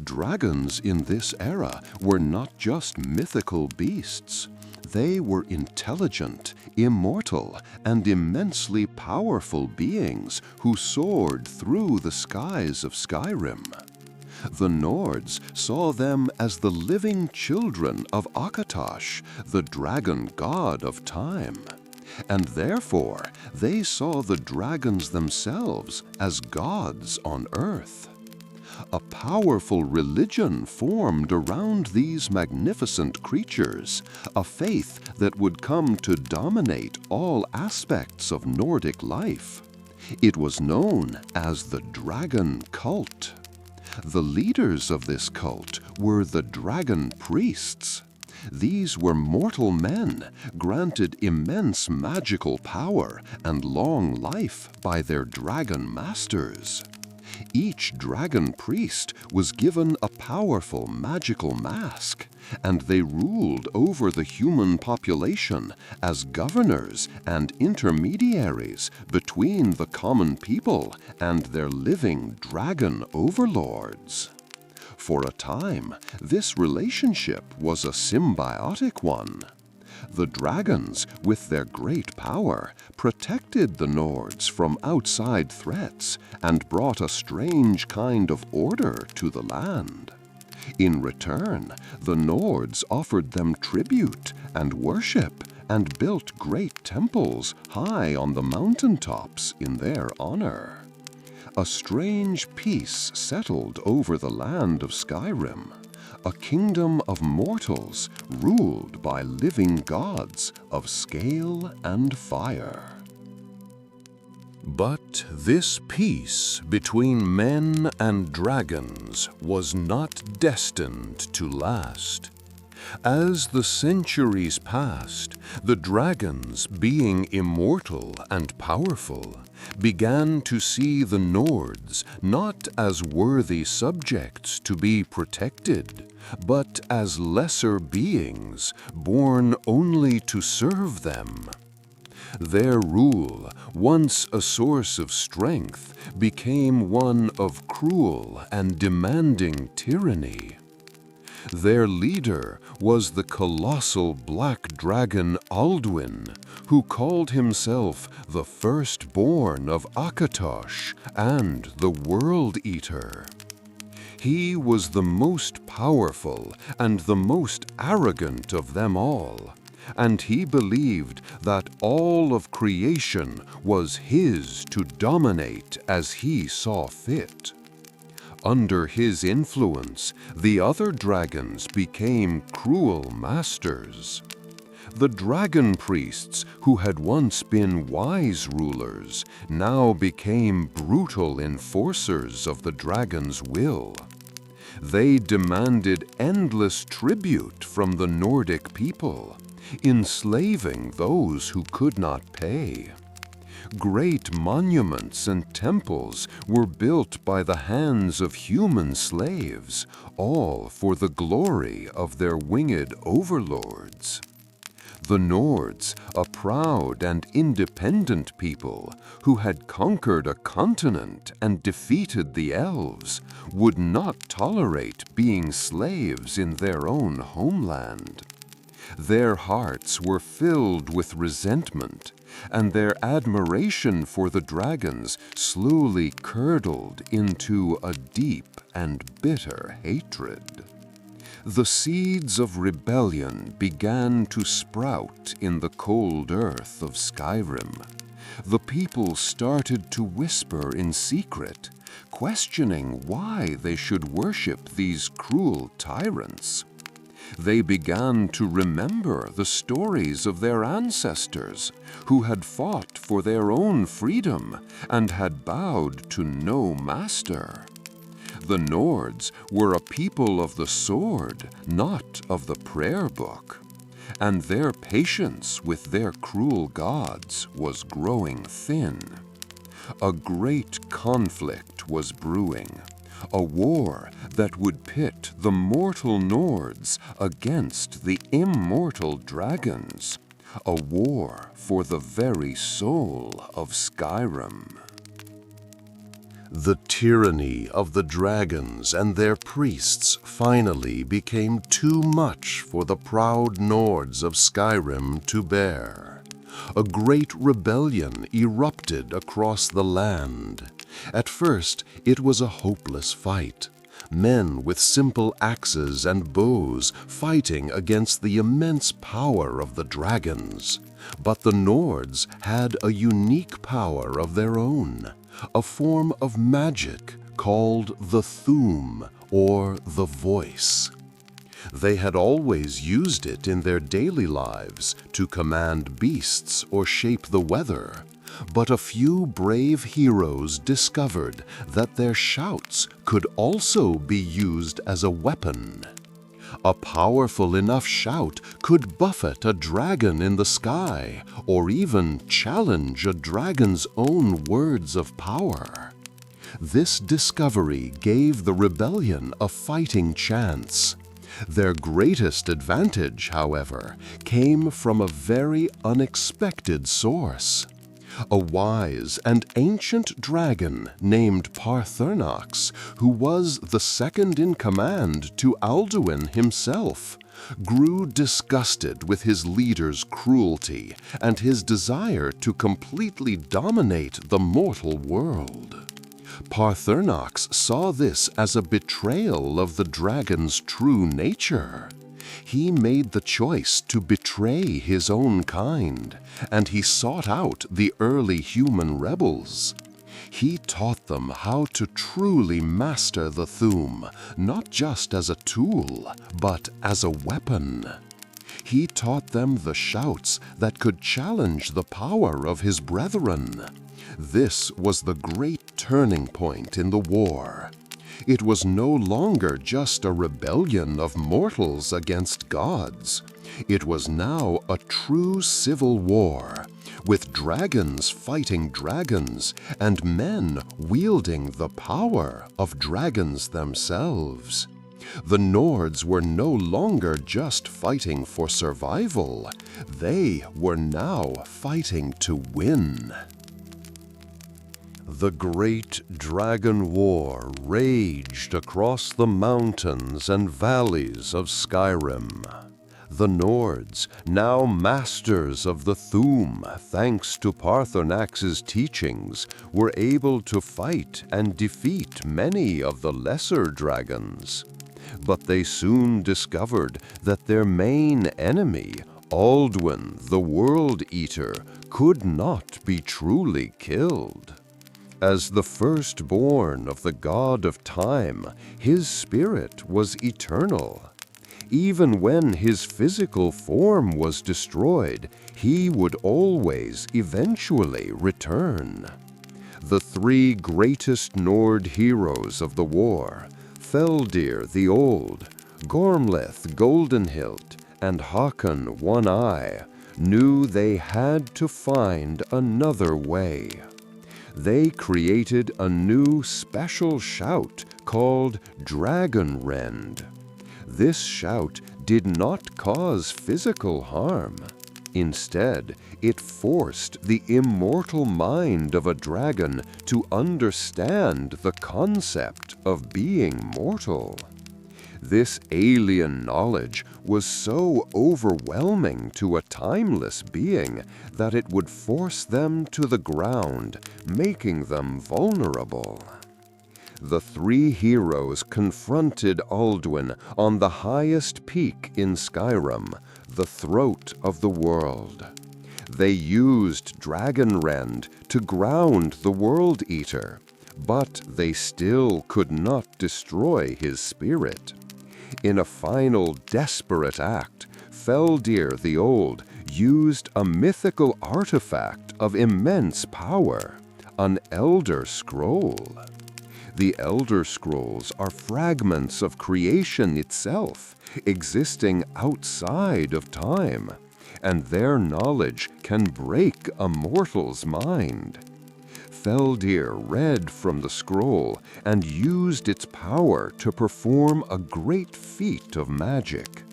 Dragons in this era were not just mythical beasts. They were intelligent, immortal, and immensely powerful beings who soared through the skies of Skyrim. The Nords saw them as the living children of Akatosh, the dragon god of time, and therefore they saw the dragons themselves as gods on earth. A powerful religion formed around these magnificent creatures, a faith that would come to dominate all aspects of Nordic life. It was known as the dragon cult. The leaders of this cult were the dragon priests. These were mortal men, granted immense magical power and long life by their dragon masters. Each dragon priest was given a powerful magical mask, and they ruled over the human population as governors and intermediaries between the common people and their living dragon overlords. For a time, this relationship was a symbiotic one. The dragons, with their great power, protected the Nords from outside threats and brought a strange kind of order to the land. In return, the Nords offered them tribute and worship and built great temples high on the mountaintops in their honor. A strange peace settled over the land of Skyrim, a kingdom of mortals ruled by living gods of scale and fire. But this peace between men and dragons was not destined to last. As the centuries passed, the dragons, being immortal and powerful, began to see the Nords not as worthy subjects to be protected, but as lesser beings born only to serve them. Their rule, once a source of strength, became one of cruel and demanding tyranny. Their leader was the colossal black dragon Alduin, who called himself the firstborn of Akatosh and the World Eater. He was the most powerful and the most arrogant of them all, and he believed that all of creation was his to dominate as he saw fit. Under his influence, the other dragons became cruel masters. The dragon priests, who had once been wise rulers, now became brutal enforcers of the dragon's will. They demanded endless tribute from the Nordic people, enslaving those who could not pay. Great monuments and temples were built by the hands of human slaves, all for the glory of their winged overlords. The Nords, a proud and independent people who had conquered a continent and defeated the elves, would not tolerate being slaves in their own homeland. Their hearts were filled with resentment, and their admiration for the dragons slowly curdled into a deep and bitter hatred. The seeds of rebellion began to sprout in the cold earth of Skyrim. The people started to whisper in secret, questioning why they should worship these cruel tyrants. They began to remember the stories of their ancestors who had fought for their own freedom and had bowed to no master. The Nords were a people of the sword, not of the prayer book, and their patience with their cruel gods was growing thin. A great conflict was brewing, a war that would pit the mortal Nords against the immortal dragons, a war for the very soul of Skyrim. The tyranny of the dragons and their priests finally became too much for the proud Nords of Skyrim to bear. A great rebellion erupted across the land. At first, it was a hopeless fight. Men with simple axes and bows fighting against the immense power of the dragons. But the Nords had a unique power of their own, a form of magic called the Thuum, or the Voice. They had always used it in their daily lives to command beasts or shape the weather, but a few brave heroes discovered that their shouts could also be used as a weapon. A powerful enough shout could buffet a dragon in the sky, or even challenge a dragon's own words of power. This discovery gave the rebellion a fighting chance. Their greatest advantage, however, came from a very unexpected source. A wise and ancient dragon named Parthurnax, who was the second in command to Alduin himself, grew disgusted with his leader's cruelty and his desire to completely dominate the mortal world. Parthurnax saw this as a betrayal of the dragon's true nature. He made the choice to betray his own kind, and he sought out the early human rebels. He taught them how to truly master the Thuum, not just as a tool, but as a weapon. He taught them the shouts that could challenge the power of his brethren. This was the great turning point in the war. It was no longer just a rebellion of mortals against gods. It was now a true civil war, with dragons fighting dragons and men wielding the power of dragons themselves. The Nords were no longer just fighting for survival. They were now fighting to win. The great dragon war raged across the mountains and valleys of Skyrim. The Nords, now masters of the Thuum thanks to Parthurnax's teachings, were able to fight and defeat many of the lesser dragons. But they soon discovered that their main enemy, Alduin, the World Eater, could not be truly killed. As the firstborn of the god of time, his spirit was eternal. Even when his physical form was destroyed, he would always eventually return. The three greatest Nord heroes of the war, Feldir the Old, Gormleth Goldenhilt, and Hakon One-Eye, knew they had to find another way. They created a new special shout called Dragon Rend. This shout did not cause physical harm. Instead, it forced the immortal mind of a dragon to understand the concept of being mortal. This alien knowledge was so overwhelming to a timeless being that it would force them to the ground, making them vulnerable. The three heroes confronted Alduin on the highest peak in Skyrim, the throat of the world. They used Dragonrend to ground the World Eater, but they still could not destroy his spirit. In a final desperate act, Feldir the Old used a mythical artifact of immense power, an Elder Scroll. The Elder Scrolls are fragments of creation itself, existing outside of time, and their knowledge can break a mortal's mind. Feldir read from the scroll and used its power to perform a great feat of magic.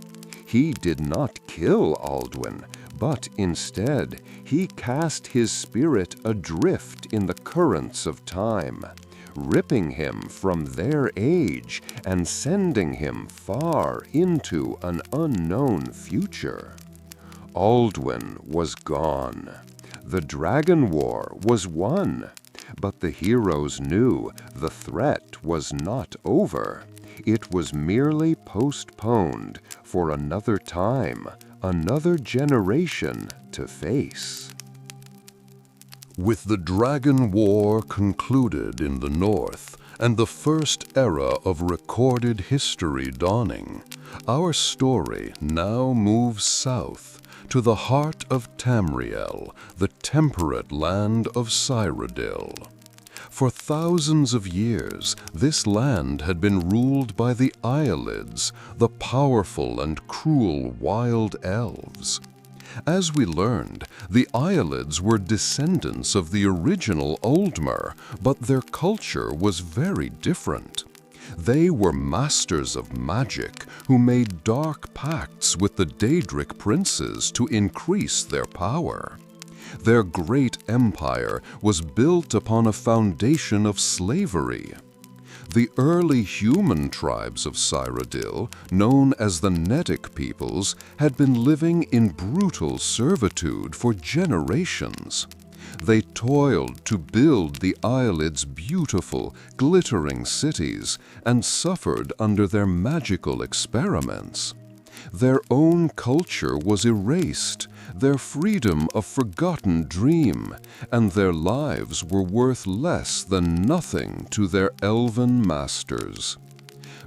He did not kill Alduin, but instead he cast his spirit adrift in the currents of time, ripping him from their age and sending him far into an unknown future. Alduin was gone. The Dragon War was won, but the heroes knew the threat was not over. It was merely postponed for another time, another generation to face. With the Dragon War concluded in the north and the first era of recorded history dawning, our story now moves south to the heart of Tamriel, the temperate land of Cyrodiil. For thousands of years, this land had been ruled by the Ialids, the powerful and cruel wild elves. As we learned, the Ialids were descendants of the original Oldmer, but their culture was very different. They were masters of magic who made dark pacts with the Daedric princes to increase their power. Their great empire was built upon a foundation of slavery. The early human tribes of Cyrodiil, known as the Netic peoples, had been living in brutal servitude for generations. They toiled to build the Ialids' beautiful, glittering cities and suffered under their magical experiments. Their own culture was erased, their freedom a forgotten dream, and their lives were worth less than nothing to their elven masters.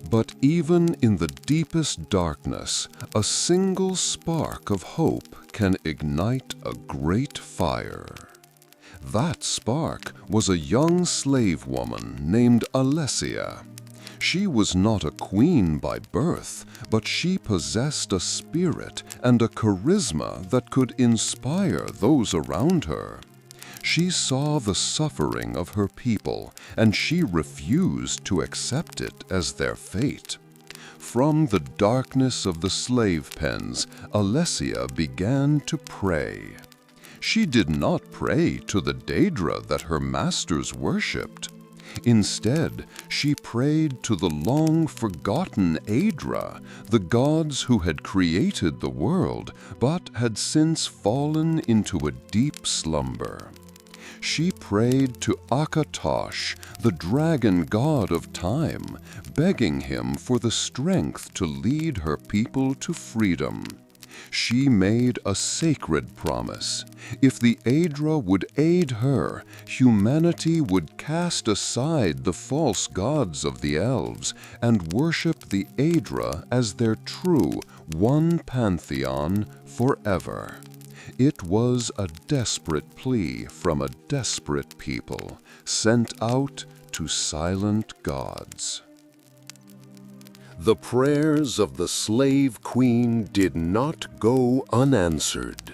But even in the deepest darkness, a single spark of hope can ignite a great fire. That spark was a young slave woman named Alessia. She was not a queen by birth, but she possessed a spirit and a charisma that could inspire those around her. She saw the suffering of her people, and she refused to accept it as their fate. From the darkness of the slave pens, Alessia began to pray. She did not pray to the Daedra that her masters worshipped. Instead, she prayed to the long-forgotten Aedra, the gods who had created the world, but had since fallen into a deep slumber. She prayed to Akatosh, the dragon god of time, begging him for the strength to lead her people to freedom. She made a sacred promise. If the Aedra would aid her, humanity would cast aside the false gods of the elves and worship the Aedra as their true one pantheon forever. It was a desperate plea from a desperate people, sent out to silent gods. The prayers of the slave queen did not go unanswered.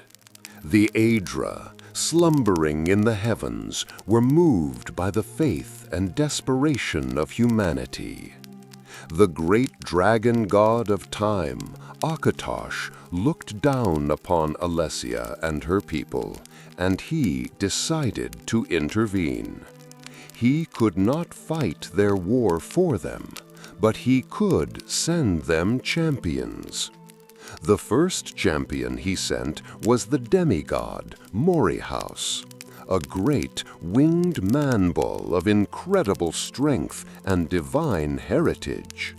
The Aedra, slumbering in the heavens, were moved by the faith and desperation of humanity. The great dragon god of time, Akatosh, looked down upon Alessia and her people, and he decided to intervene. He could not fight their war for them, but he could send them champions. The first champion he sent was the demigod, Morihaus, a great winged man-bull of incredible strength and divine heritage.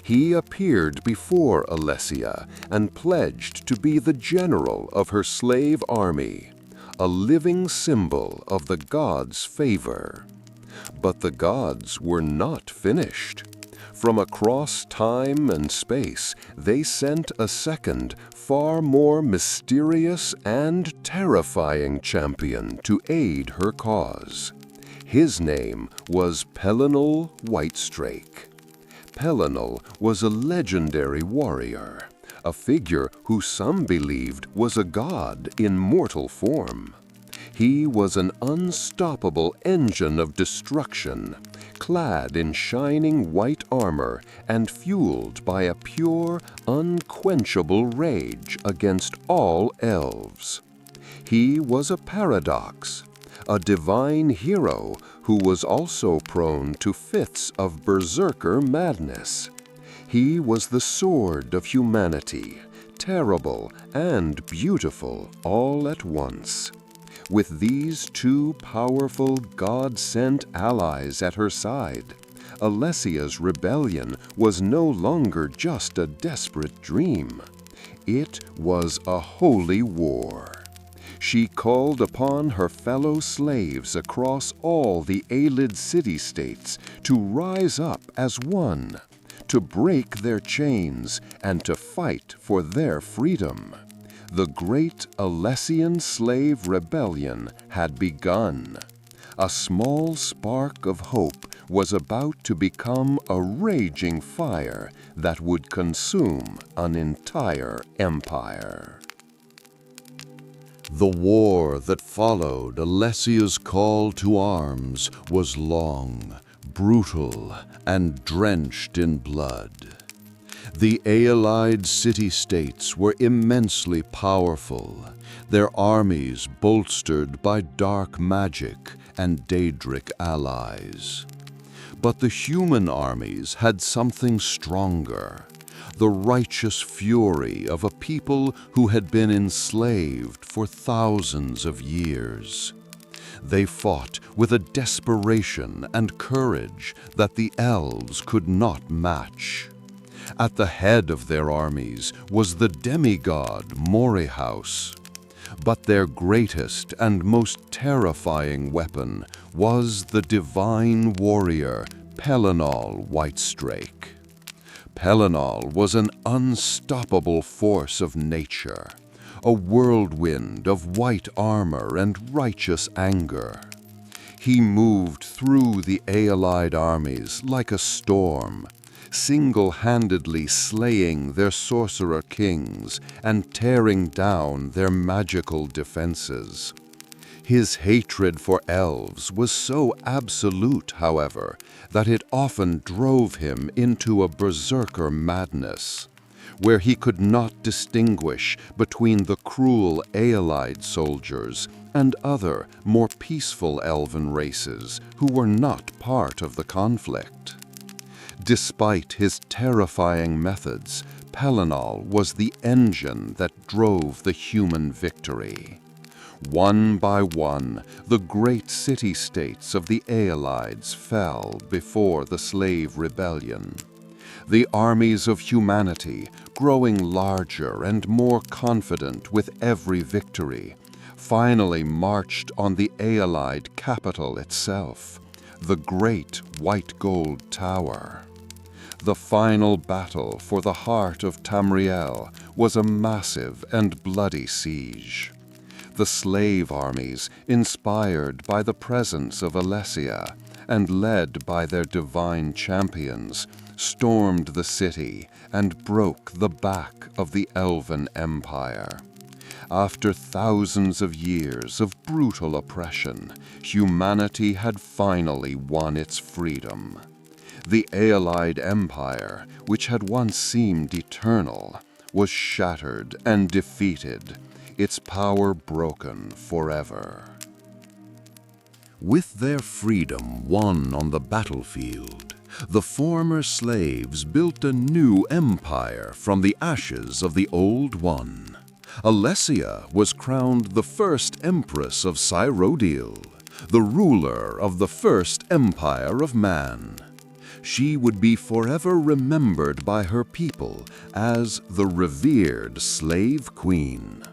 He appeared before Alessia and pledged to be the general of her slave army. a living symbol of the gods' favor. But the gods were not finished. From across time and space, they sent a second, far more mysterious and terrifying champion to aid her cause. His name was Pelinal Whitestrake. Pelinal was a legendary warrior, a figure who some believed was a god in mortal form. He was an unstoppable engine of destruction, clad in shining white armor and fueled by a pure, unquenchable rage against all elves. He was a paradox, a divine hero who was also prone to fits of berserker madness. He was the sword of humanity, terrible and beautiful all at once. With these two powerful God-sent allies at her side, Alessia's rebellion was no longer just a desperate dream. It was a holy war. She called upon her fellow slaves across all the Aelid city-states to rise up as one, to break their chains and to fight for their freedom. The great Alessian slave rebellion had begun. A small spark of hope was about to become a raging fire that would consume an entire empire. The war that followed Alessia's call to arms was long, brutal, and drenched in blood. The Aelid city-states were immensely powerful, their armies bolstered by dark magic and Daedric allies. But the human armies had something stronger, the righteous fury of a people who had been enslaved for thousands of years. They fought with a desperation and courage that the elves could not match. At the head of their armies was the demigod Morihaus. But their greatest and most terrifying weapon was the divine warrior Pelinal Whitestrake. Pelinal was an unstoppable force of nature, a whirlwind of white armor and righteous anger. He moved through the Aelid armies like a storm, single-handedly slaying their sorcerer kings and tearing down their magical defenses. His hatred for elves was so absolute, however, that it often drove him into a berserker madness, where he could not distinguish between the cruel Aelid soldiers and other, more peaceful elven races who were not part of the conflict. Despite his terrifying methods, Pelinal was the engine that drove the human victory. One by one, the great city-states of the Aelids fell before the slave rebellion. The armies of humanity, growing larger and more confident with every victory, finally marched on the Aelid capital itself, the great white gold tower. The final battle for the heart of Tamriel was a massive and bloody siege. The slave armies, inspired by the presence of Alessia and led by their divine champions, stormed the city and broke the back of the Elven Empire. After thousands of years of brutal oppression, humanity had finally won its freedom. The Aelid Empire, which had once seemed eternal, was shattered and defeated, its power broken forever. With their freedom won on the battlefield, the former slaves built a new empire from the ashes of the old one. Alessia was crowned the first empress of Cyrodiil, the ruler of the first empire of man. She would be forever remembered by her people as the revered slave queen.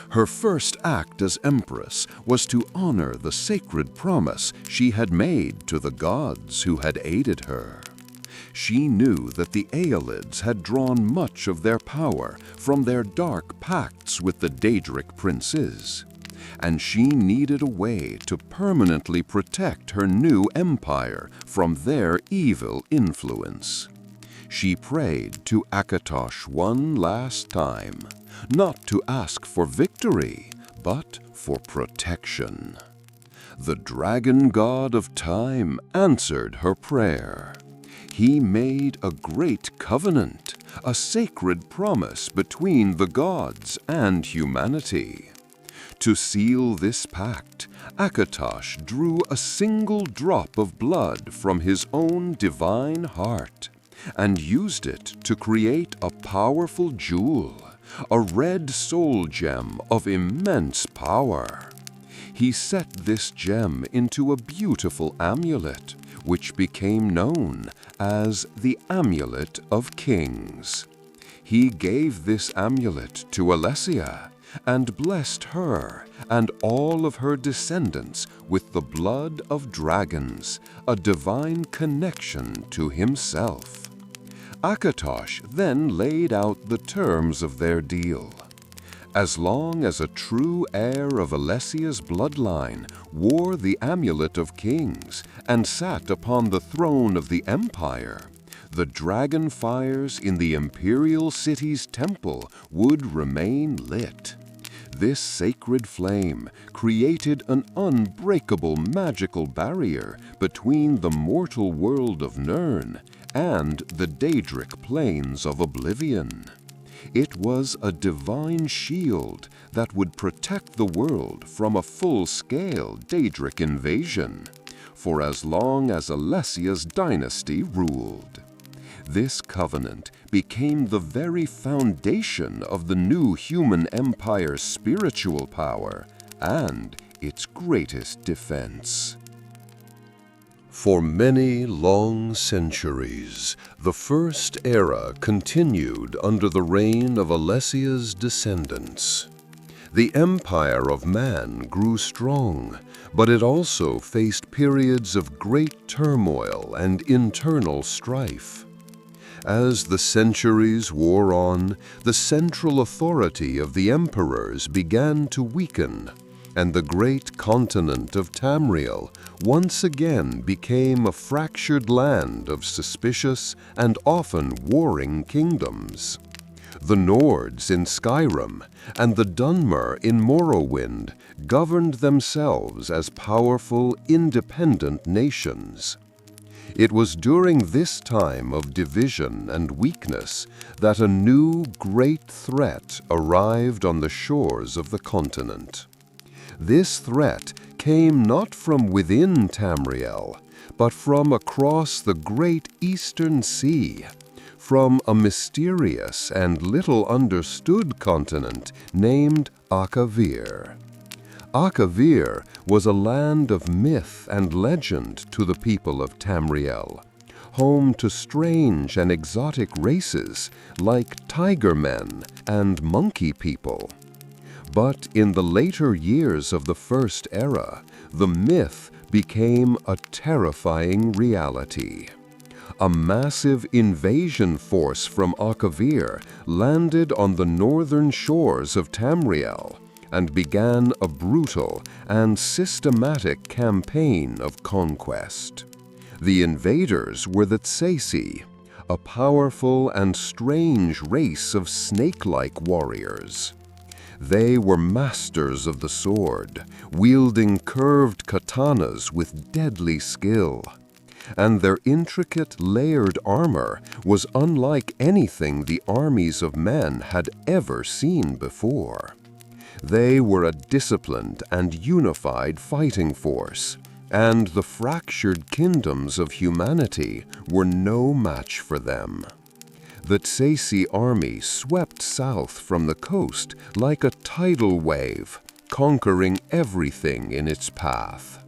Her first act as empress was to honor the sacred promise she had made to the gods who had aided her. She knew that the Aelids had drawn much of their power from their dark pacts with the Daedric princes, and she needed a way to permanently protect her new empire from their evil influence. She prayed to Akatosh one last time, not to ask for victory, but for protection. The dragon god of time answered her prayer. He made a great covenant, a sacred promise between the gods and humanity. To seal this pact, Akatosh drew a single drop of blood from his own divine heart and used it to create a powerful jewel, a red soul gem of immense power. He set this gem into a beautiful amulet, which became known as the Amulet of Kings. He gave this amulet to Alessia and blessed her and all of her descendants with the blood of dragons, a divine connection to himself. Akatosh then laid out the terms of their deal. As long as a true heir of Alessia's bloodline wore the Amulet of Kings and sat upon the throne of the empire, the dragon fires in the imperial city's temple would remain lit. This sacred flame created an unbreakable magical barrier between the mortal world of Nirn and the Daedric plains of oblivion. It was a divine shield that would protect the world from a full-scale Daedric invasion for as long as Alessia's dynasty ruled. This covenant became the very foundation of the new human empire's spiritual power and its greatest defense. For many long centuries, the First Era continued under the reign of Alessia's descendants. The empire of man grew strong, but it also faced periods of great turmoil and internal strife. As the centuries wore on, the central authority of the emperors began to weaken, and the great continent of Tamriel once again became a fractured land of suspicious and often warring kingdoms. The Nords in Skyrim and the Dwemer in Morrowind governed themselves as powerful, independent nations. It was during this time of division and weakness that a new great threat arrived on the shores of the continent. This threat came not from within Tamriel, but from across the great eastern sea, from a mysterious and little understood continent named Akavir. Akavir was a land of myth and legend to the people of Tamriel, home to strange and exotic races like tiger men and monkey people. But in the later years of the First Era, the myth became a terrifying reality. A massive invasion force from Akavir landed on the northern shores of Tamriel and began a brutal and systematic campaign of conquest. The invaders were the Tsesi, a powerful and strange race of snake-like warriors. They were masters of the sword, wielding curved katanas with deadly skill, and their intricate layered armor was unlike anything the armies of men had ever seen before. They were a disciplined and unified fighting force, and the fractured kingdoms of humanity were no match for them. The Tsesi army swept south from the coast like a tidal wave, conquering everything in its path.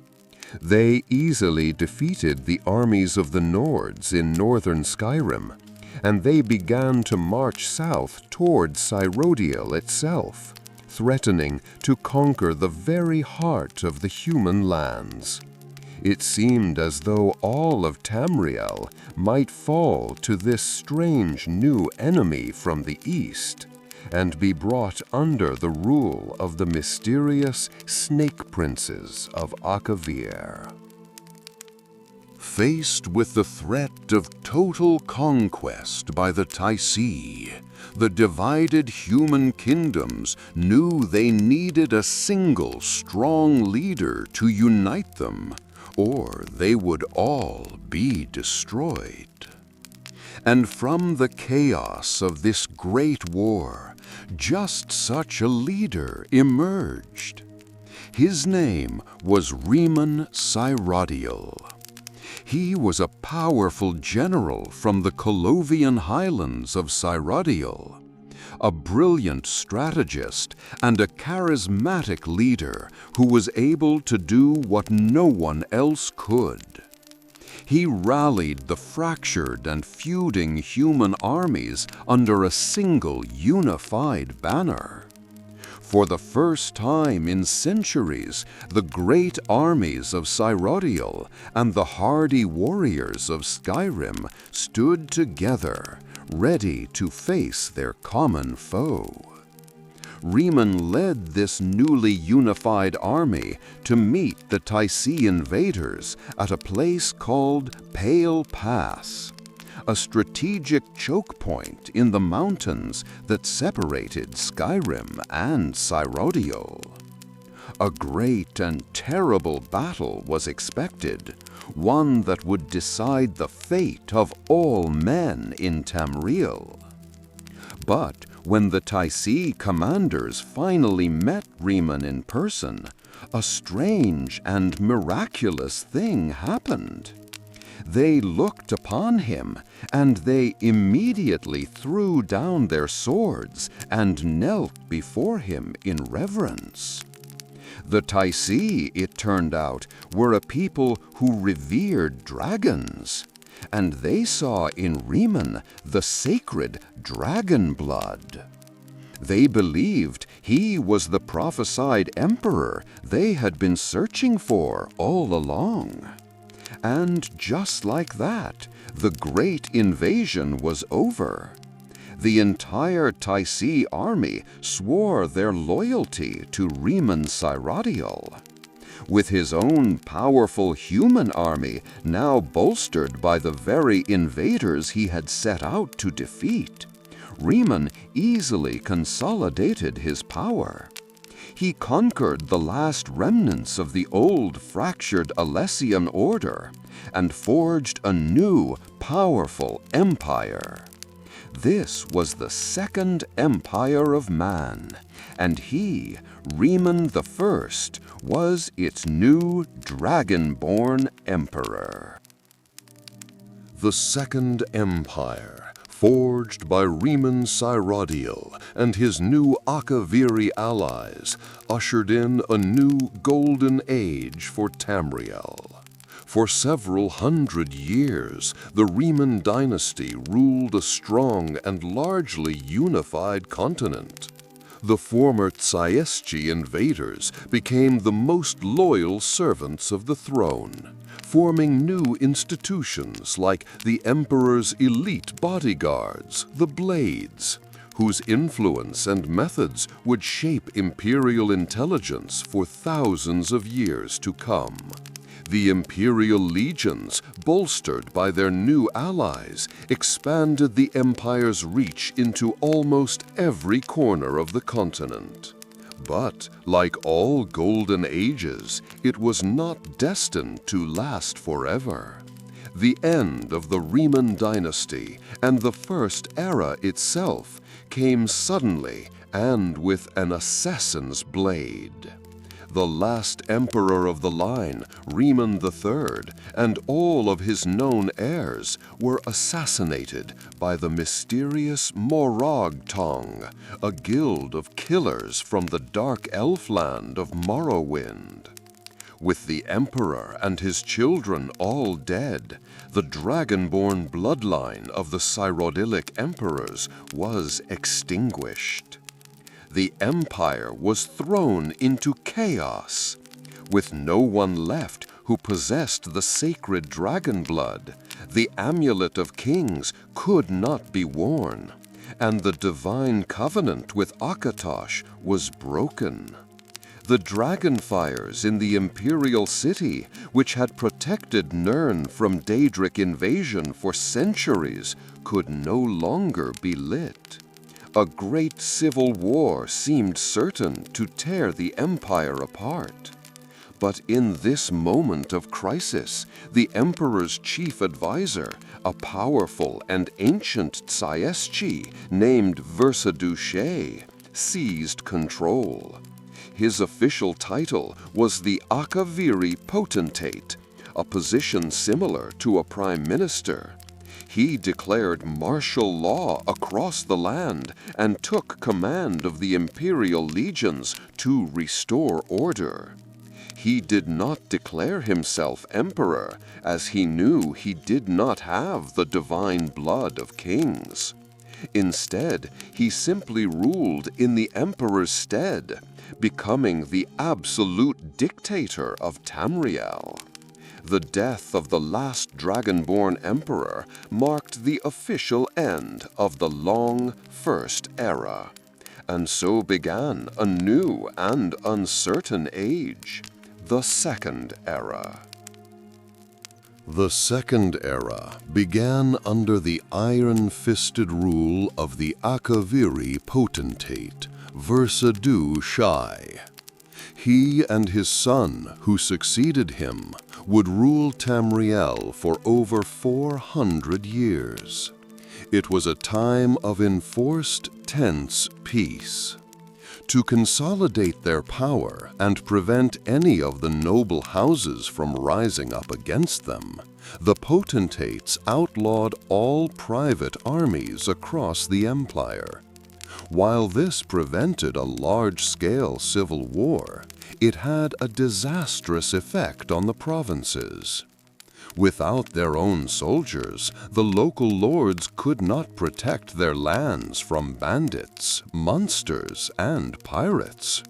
They easily defeated the armies of the Nords in northern Skyrim, and they began to march south toward Cyrodiil itself, threatening to conquer the very heart of the human lands. It seemed as though all of Tamriel might fall to this strange new enemy from the east and be brought under the rule of the mysterious snake princes of Akavir. Faced with the threat of total conquest by the Taisi, the divided human kingdoms knew they needed a single strong leader to unite them, or they would all be destroyed. And from the chaos of this great war, just such a leader emerged. His name was Reman Cyrodiil. He was a powerful general from the Colovian highlands of Cyrodiil, a brilliant strategist and a charismatic leader who was able to do what no one else could. He rallied the fractured and feuding human armies under a single unified banner. For the first time in centuries, the great armies of Cyrodiil and the hardy warriors of Skyrim stood together, ready to face their common foe. Reman led this newly unified army to meet the Taisi invaders at a place called Pale Pass, a strategic choke point in the mountains that separated Skyrim and Cyrodiil. A great and terrible battle was expected, one that would decide the fate of all men in Tamriel. But when the Taisi commanders finally met Reman in person, a strange and miraculous thing happened. They looked upon him, and they immediately threw down their swords and knelt before him in reverence. The Taisi, it turned out, were a people who revered dragons, and they saw in Reman the sacred dragon blood. They believed he was the prophesied emperor they had been searching for all along. And just like that, the great invasion was over. The entire Taisi army swore their loyalty to Reman Cyrodiil. With his own powerful human army now bolstered by the very invaders he had set out to defeat, Reman easily consolidated his power. He conquered the last remnants of the old fractured Alessian order and forged a new, powerful empire. This was the Second Empire of Man, and he, Reman I, was its new Dragonborn emperor. The Second Empire, forged by Reman Cyrodiil and his new Akaviri allies, ushered in a new golden age for Tamriel. For several hundred years, the Reman dynasty ruled a strong and largely unified continent. The former Tsaesci invaders became the most loyal servants of the throne, forming new institutions like the emperor's elite bodyguards, the Blades, whose influence and methods would shape imperial intelligence for thousands of years to come. The imperial legions, bolstered by their new allies, expanded the empire's reach into almost every corner of the continent. But, like all golden ages, it was not destined to last forever. The end of the Reman dynasty and the First Era itself came suddenly and with an assassin's blade. The last emperor of the line, Reman III, and all of his known heirs were assassinated by the mysterious Morag Tong, a guild of killers from the dark elfland of Morrowind. With the emperor and his children all dead, the Dragonborn bloodline of the Cyrodiilic emperors was extinguished. The empire was thrown into chaos. With no one left who possessed the sacred dragon blood, the amulet of kings could not be worn, and the divine covenant with Akatosh was broken. The dragonfires in the imperial city, which had protected Nirn from Daedric invasion for centuries, could no longer be lit. A great civil war seemed certain to tear the empire apart. But in this moment of crisis, the emperor's chief advisor, a powerful and ancient Tsaeschi named Versaduche, seized control. His official title was the Akaviri Potentate, a position similar to a prime minister. He declared martial law across the land and took command of the imperial legions to restore order. He did not declare himself emperor, as he knew he did not have the divine blood of kings. Instead, he simply ruled in the emperor's stead, becoming the absolute dictator of Tamriel. The death of the last Dragonborn emperor marked the official end of the long First Era, and so began a new and uncertain age, the Second Era. The Second Era began under the iron-fisted rule of the Akaviri Potentate, Versaduche. He and his son, who succeeded him, would rule Tamriel for over 400 years. It was a time of enforced, tense peace. To consolidate their power and prevent any of the noble houses from rising up against them, the potentates outlawed all private armies across the empire. While this prevented a large-scale civil war, it had a disastrous effect on the provinces. Without their own soldiers, the local lords could not protect their lands from bandits, monsters, and pirates.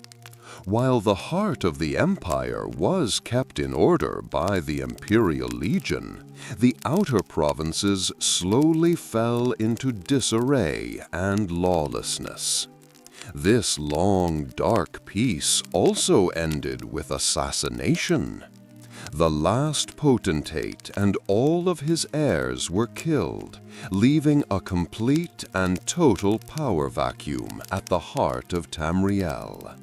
While the heart of the empire was kept in order by the imperial legion, the outer provinces slowly fell into disarray and lawlessness. This long, dark peace also ended with assassination. The last potentate and all of his heirs were killed, leaving a complete and total power vacuum at the heart of Tamriel.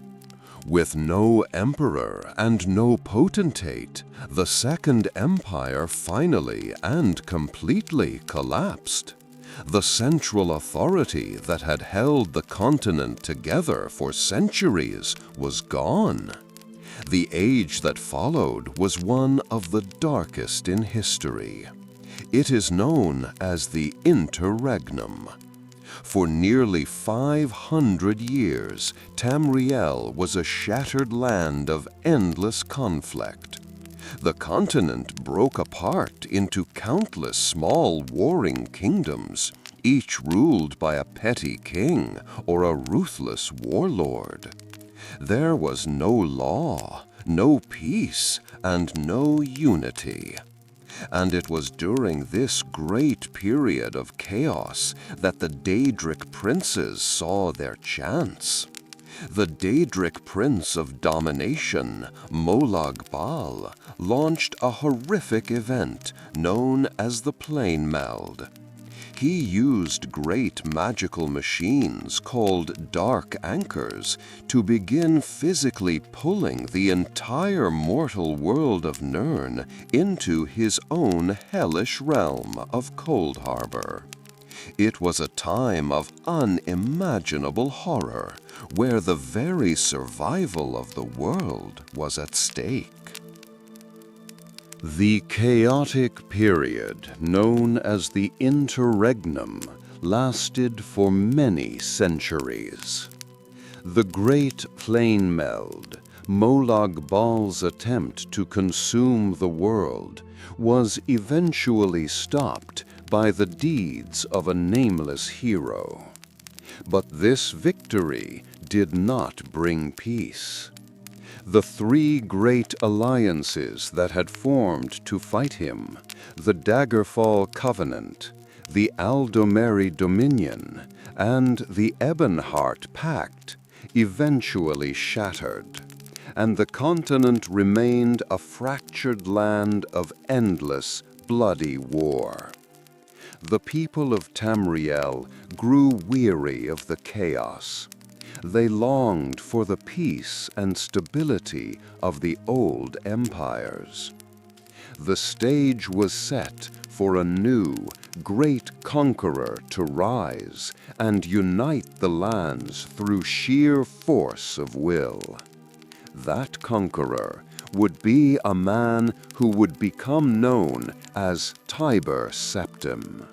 With no emperor and no potentate, the Second Empire finally and completely collapsed. The central authority that had held the continent together for centuries was gone. The age that followed was one of the darkest in history. It is known as the Interregnum. For nearly 500 years, Tamriel was a shattered land of endless conflict. The continent broke apart into countless small warring kingdoms, each ruled by a petty king or a ruthless warlord. There was no law, no peace, and no unity. And it was during this great period of chaos that the Daedric princes saw their chance. The Daedric prince of domination, Molag Bal, launched a horrific event known as the Plane Meld. He used great magical machines called dark anchors to begin physically pulling the entire mortal world of Nirn into his own hellish realm of Cold Harbor. It was a time of unimaginable horror, where the very survival of the world was at stake. The chaotic period, known as the Interregnum, lasted for many centuries. The Great Plane Meld, Molag Bal's attempt to consume the world, was eventually stopped by the deeds of a nameless hero. But this victory did not bring peace. The three great alliances that had formed to fight him, the Daggerfall Covenant, the Aldomeri Dominion, and the Ebonheart Pact, eventually shattered, and the continent remained a fractured land of endless, bloody war. The people of Tamriel grew weary of the chaos. They longed for the peace and stability of the old empires. The stage was set for a new, great conqueror to rise and unite the lands through sheer force of will. That conqueror would be a man who would become known as Tiber Septim.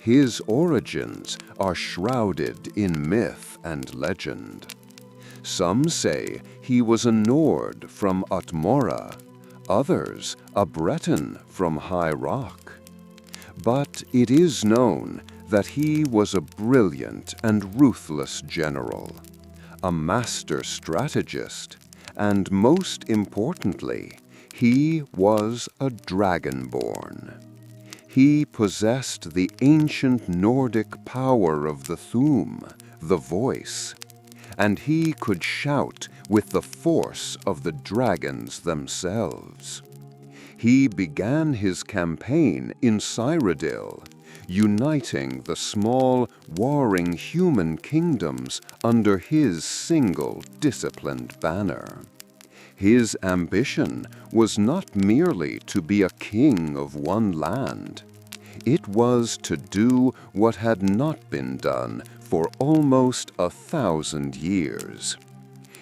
His origins are shrouded in myth and legend. Some say he was a Nord from Utmora, others a Breton from High Rock. But it is known that he was a brilliant and ruthless general, a master strategist, and most importantly, he was a Dragonborn. He possessed the ancient Nordic power of the Thu'um, the voice, and he could shout with the force of the dragons themselves. He began his campaign in Cyrodiil, uniting the small, warring human kingdoms under his single disciplined banner. His ambition was not merely to be a king of one land. It was to do what had not been done for almost 1,000 years.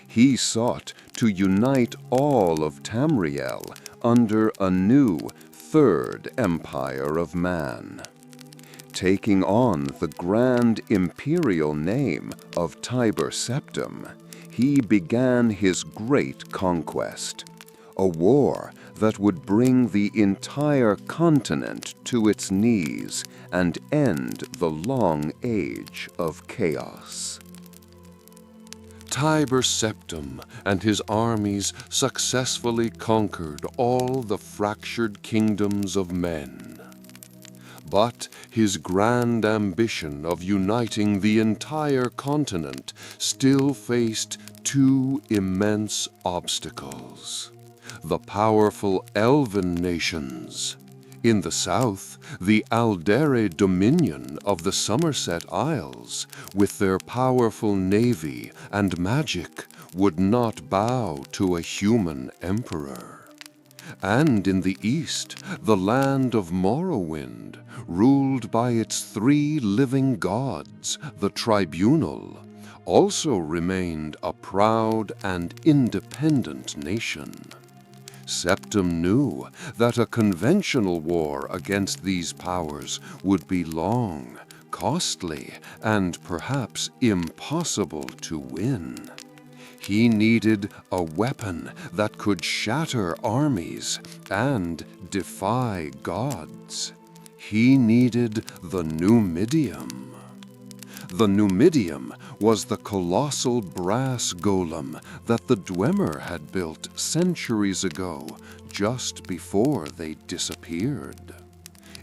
He sought to unite all of Tamriel under a new third empire of man. Taking on the grand imperial name of Tiber Septim, he began his great conquest, a war that would bring the entire continent to its knees and end the long age of chaos. Tiber Septim and his armies successfully conquered all the fractured kingdoms of men. But his grand ambition of uniting the entire continent still faced two immense obstacles: the powerful elven nations. In the south, the Alderi Dominion of the Somerset Isles, with their powerful navy and magic, would not bow to a human emperor. And in the east, the land of Morrowind, ruled by its three living gods, the Tribunal, also remained a proud and independent nation. Septim knew that a conventional war against these powers would be long, costly, and perhaps impossible to win. He needed a weapon that could shatter armies and defy gods. He needed the Numidium. The Numidium was the colossal brass golem that the Dwemer had built centuries ago, just before they disappeared.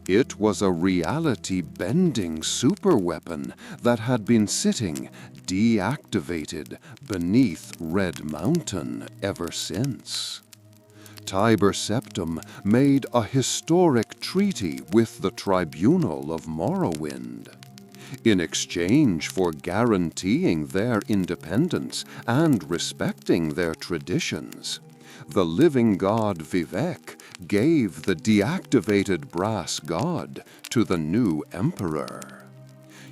It was a reality-bending superweapon that had been sitting deactivated beneath Red Mountain ever since. Tiber Septim made a historic treaty with the Tribunal of Morrowind. In exchange for guaranteeing their independence and respecting their traditions, the living god Vivek gave the deactivated brass god to the new emperor.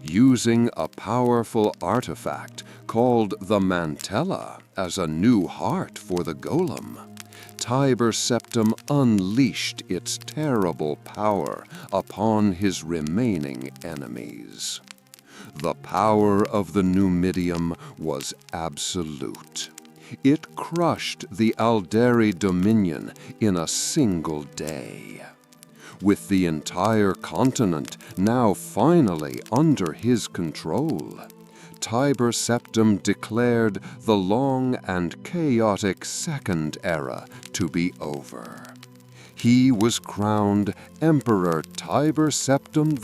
Using a powerful artifact called the Mantella as a new heart for the golem, Tiber Septim unleashed its terrible power upon his remaining enemies. The power of the Numidium was absolute. It crushed the Alderi Dominion in a single day. With the entire continent now finally under his control, Tiber Septim declared the long and chaotic Second Era to be over. He was crowned Emperor Tiber Septim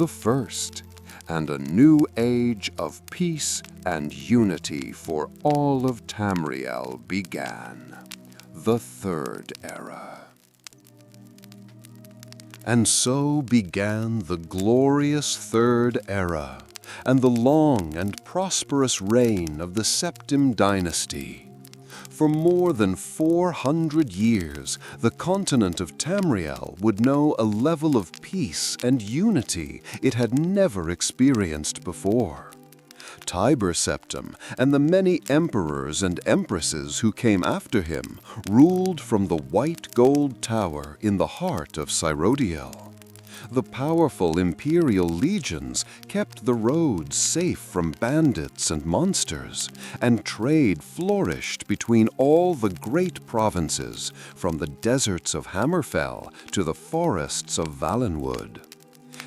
I, and a new age of peace and unity for all of Tamriel began, the Third Era. And so began the glorious Third Era, and the long and prosperous reign of the Septim dynasty. For more than 400 years, the continent of Tamriel would know a level of peace and unity it had never experienced before. Tiber Septim and the many emperors and empresses who came after him ruled from the white gold tower in the heart of Cyrodiil. The powerful imperial legions kept the roads safe from bandits and monsters, and trade flourished between all the great provinces, from the deserts of Hammerfell to the forests of Valenwood.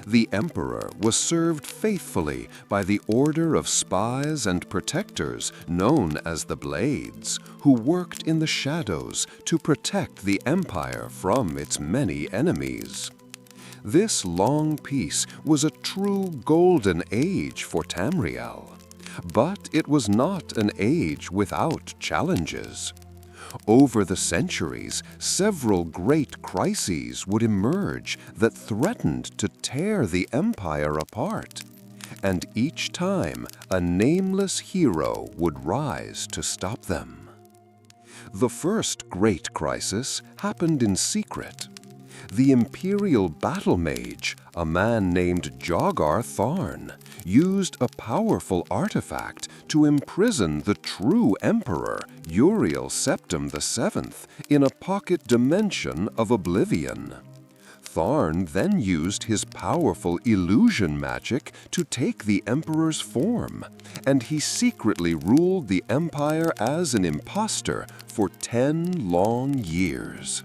The emperor was served faithfully by the order of spies and protectors known as the Blades, who worked in the shadows to protect the empire from its many enemies. This long peace was a true golden age for Tamriel, but it was not an age without challenges. Over the centuries, several great crises would emerge that threatened to tear the empire apart, and each time a nameless hero would rise to stop them. The first great crisis happened in secret. The imperial battle mage, a man named Jogar Tharn, used a powerful artifact to imprison the true emperor, Uriel Septim VII, in a pocket dimension of oblivion. Tharn then used his powerful illusion magic to take the emperor's form, and he secretly ruled the empire as an impostor for 10 long years.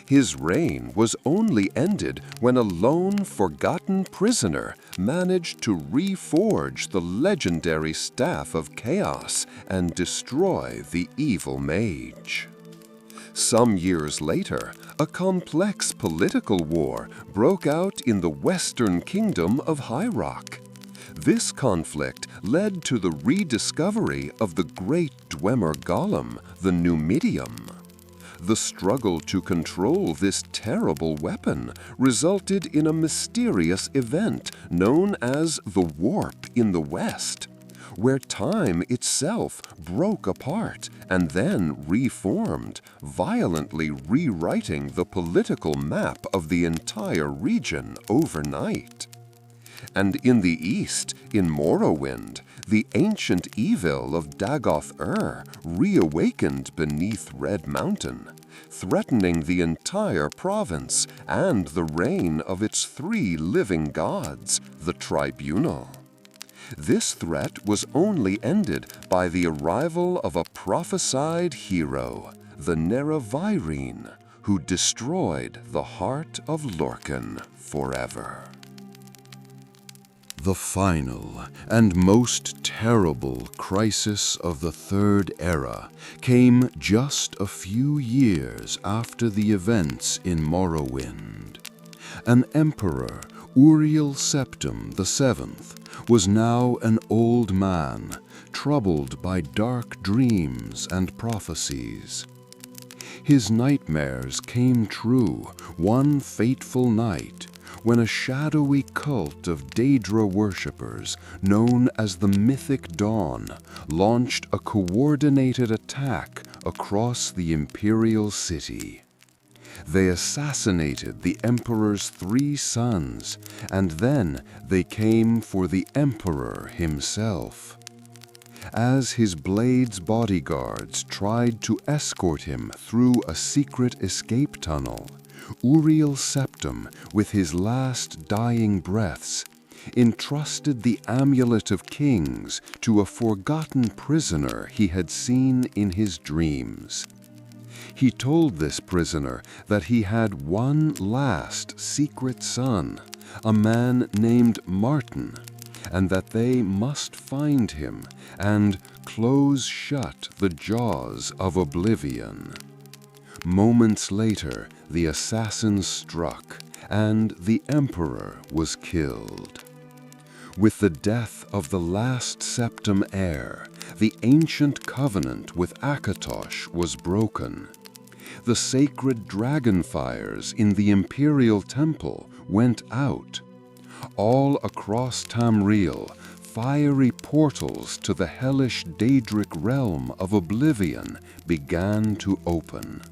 His reign was only ended when a lone, forgotten prisoner managed to reforge the legendary Staff of Chaos and destroy the evil mage. Some years later, a complex political war broke out in the western kingdom of High Rock. This conflict led to the rediscovery of the great Dwemer golem, the Numidium. The struggle to control this terrible weapon resulted in a mysterious event known as the Warp in the West, where time itself broke apart and then reformed, violently rewriting the political map of the entire region overnight. And in the east, in Morrowind, the ancient evil of Dagoth-Ur reawakened beneath Red Mountain, threatening the entire province and the reign of its 3 living gods, the Tribunal. This threat was only ended by the arrival of a prophesied hero, the Nerevarine, who destroyed the heart of Lorkhan forever. The final and most terrible crisis of the Third Era came just a few years after the events in Morrowind. An emperor, Uriel Septim VII, was now an old man, troubled by dark dreams and prophecies. His nightmares came true one fateful night, when a shadowy cult of Daedra worshippers, known as the Mythic Dawn, launched a coordinated attack across the imperial city. They assassinated the emperor's 3 sons, and then they came for the emperor himself. As his Blade's bodyguards tried to escort him through a secret escape tunnel, Uriel Septim, with his last dying breaths, entrusted the Amulet of Kings to a forgotten prisoner he had seen in his dreams. He told this prisoner that he had one last secret son, a man named Martin, and that they must find him and close shut the jaws of oblivion. Moments later, the assassins struck, and the emperor was killed. With the death of the last septum heir, the ancient covenant with Akatosh was broken. The sacred dragon fires in the imperial temple went out. All across Tamriel, fiery portals to the hellish Daedric realm of oblivion began to open.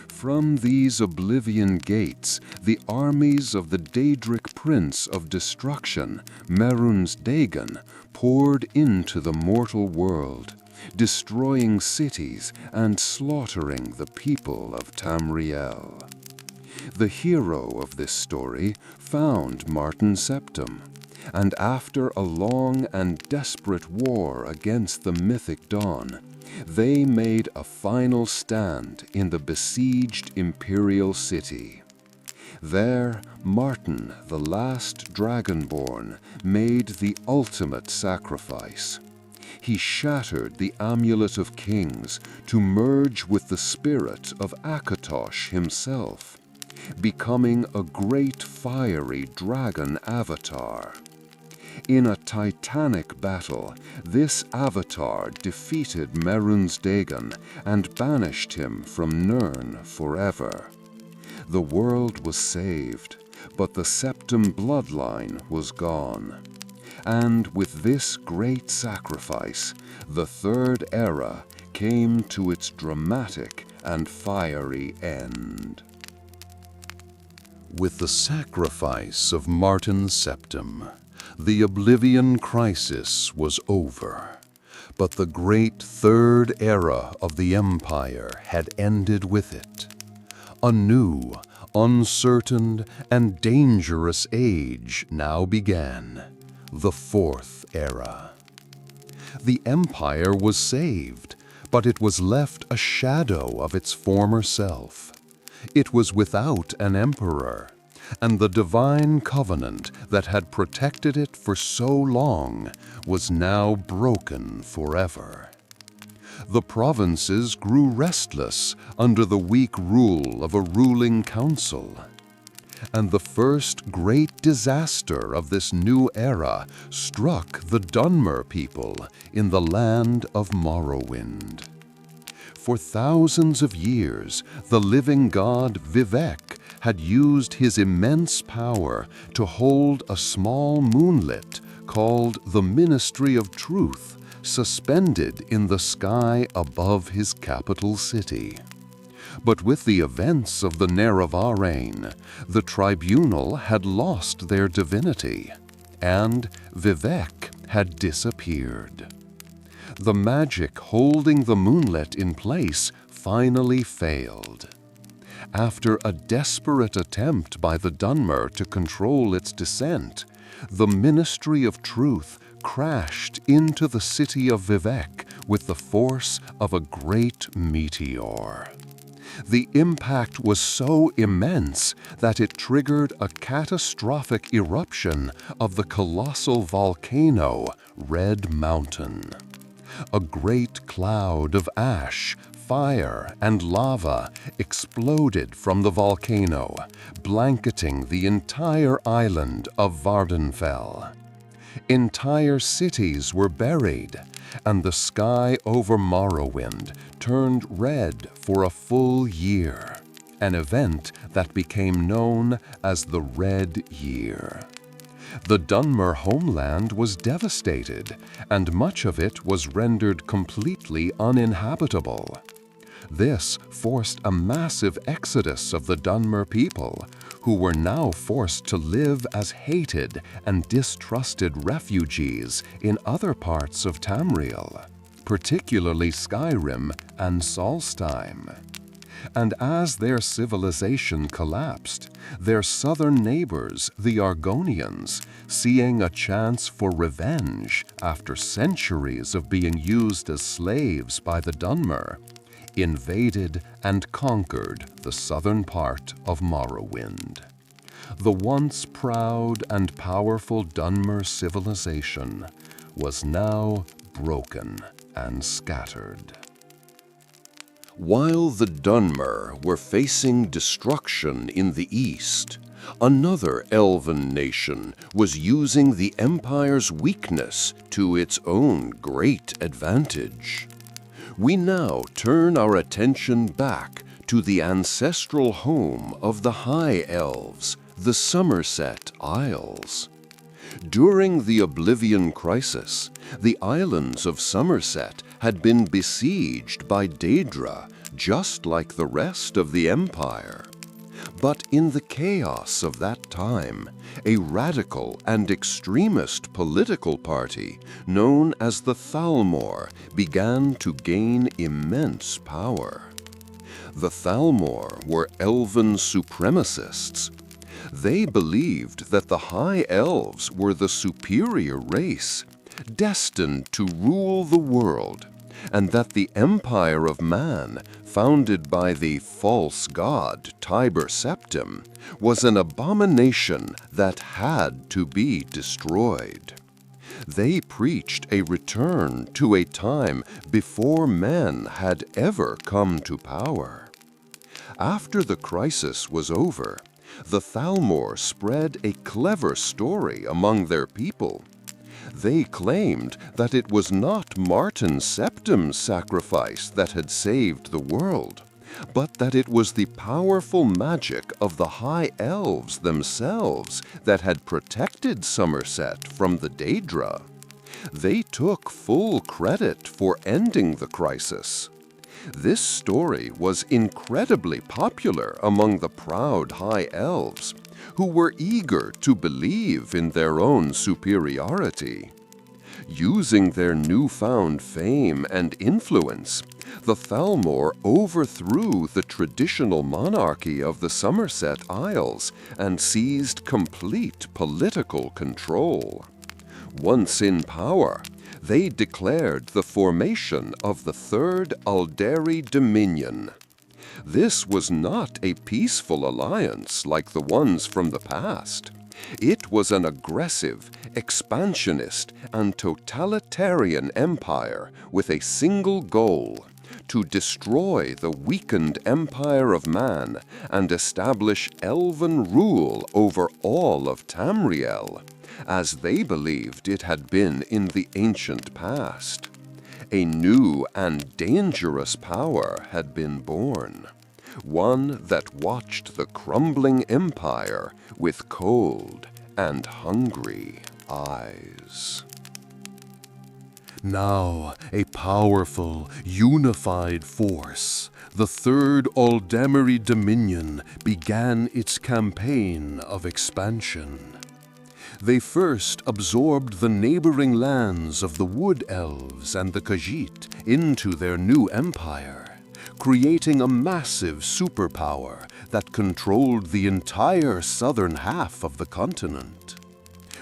From these oblivion gates, the armies of the Daedric prince of destruction, Merun's Dagon, poured into the mortal world, destroying cities and slaughtering the people of Tamriel. The hero of this story found Martin Septim, and after a long and desperate war against the mythic dawn, they made a final stand in the besieged imperial city. There, Martin, the last Dragonborn, made the ultimate sacrifice. He shattered the Amulet of Kings to merge with the spirit of Akatosh himself, becoming a great fiery dragon avatar. In a titanic battle, this avatar defeated Merun's Dagon and banished him from Nirn forever. The world was saved, but the Septim bloodline was gone. And with this great sacrifice, the Third Era came to its dramatic and fiery end. With the sacrifice of Martin Septim, the Oblivion crisis was over, but the great Third Era of the Empire had ended with it. A new, uncertain, and dangerous age now began, the Fourth Era. The Empire was saved, but it was left a shadow of its former self. It was without an emperor, and the divine covenant that had protected it for so long was now broken forever. The provinces grew restless under the weak rule of a ruling council, and the first great disaster of this new era struck the Dwemer people in the land of Morrowind. For thousands of years, the living god Vivek had used his immense power to hold a small moonlet called the Ministry of Truth suspended in the sky above his capital city. But with the events of the Nerevarine, the tribunal had lost their divinity, and Vivek had disappeared. The magic holding the moonlet in place finally failed. After a desperate attempt by the Dwemer to control its descent, the Ministry of Truth crashed into the city of Vivek with the force of a great meteor. The impact was so immense that it triggered a catastrophic eruption of the colossal volcano Red Mountain. A great cloud of ash, fire, and lava exploded from the volcano, blanketing the entire island of Vardenfell. Entire cities were buried, and the sky over Morrowind turned red for a full year, an event that became known as the Red Year. The Dwemer homeland was devastated, and much of it was rendered completely uninhabitable. This forced a massive exodus of the Dwemer people, who were now forced to live as hated and distrusted refugees in other parts of Tamriel, particularly Skyrim and Solstheim. And as their civilization collapsed, their southern neighbors, the Argonians, seeing a chance for revenge after centuries of being used as slaves by the Dwemer, invaded and conquered the southern part of Morrowind. The once proud and powerful Dwemer civilization was now broken and scattered. While the Dwemer were facing destruction in the east, another elven nation was using the Empire's weakness to its own great advantage. We now turn our attention back to the ancestral home of the High Elves, the Somerset Isles. During the Oblivion Crisis, the islands of Somerset had been besieged by Daedra, just like the rest of the Empire. But in the chaos of that time, a radical and extremist political party known as the Thalmor began to gain immense power. The Thalmor were elven supremacists. They believed that the High Elves were the superior race, destined to rule the world, and that the Empire of Man, founded by the false god Tiber Septim, was an abomination that had to be destroyed. They preached a return to a time before men had ever come to power. After the crisis was over, the Thalmor spread a clever story among their people. They claimed that it was not Martin Septim's sacrifice that had saved the world, but that it was the powerful magic of the High Elves themselves that had protected Somerset from the Daedra. They took full credit for ending the crisis. This story was incredibly popular among the proud High Elves, who were eager to believe in their own superiority. Using their newfound fame and influence, the Thalmor overthrew the traditional monarchy of the Somerset Isles and seized complete political control. Once in power, they declared the formation of the Third Alderi Dominion. This was not a peaceful alliance like the ones from the past. It was an aggressive, expansionist, and totalitarian empire with a single goal: to destroy the weakened Empire of Man and establish elven rule over all of Tamriel, as they believed it had been in the ancient past. A new and dangerous power had been born, one that watched the crumbling empire with cold and hungry eyes. Now, a powerful, unified force, the Third Alderi Dominion, began its campaign of expansion. They first absorbed the neighboring lands of the Wood Elves and the Khajiit into their new empire, creating a massive superpower that controlled the entire southern half of the continent.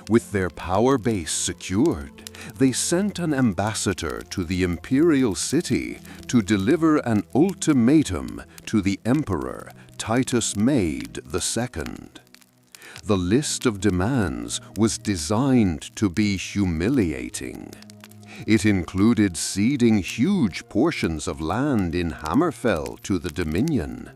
With their power base secured, they sent an ambassador to the imperial city to deliver an ultimatum to the Emperor Titus Made II. The list of demands was designed to be humiliating. It included ceding huge portions of land in Hammerfell to the Dominion,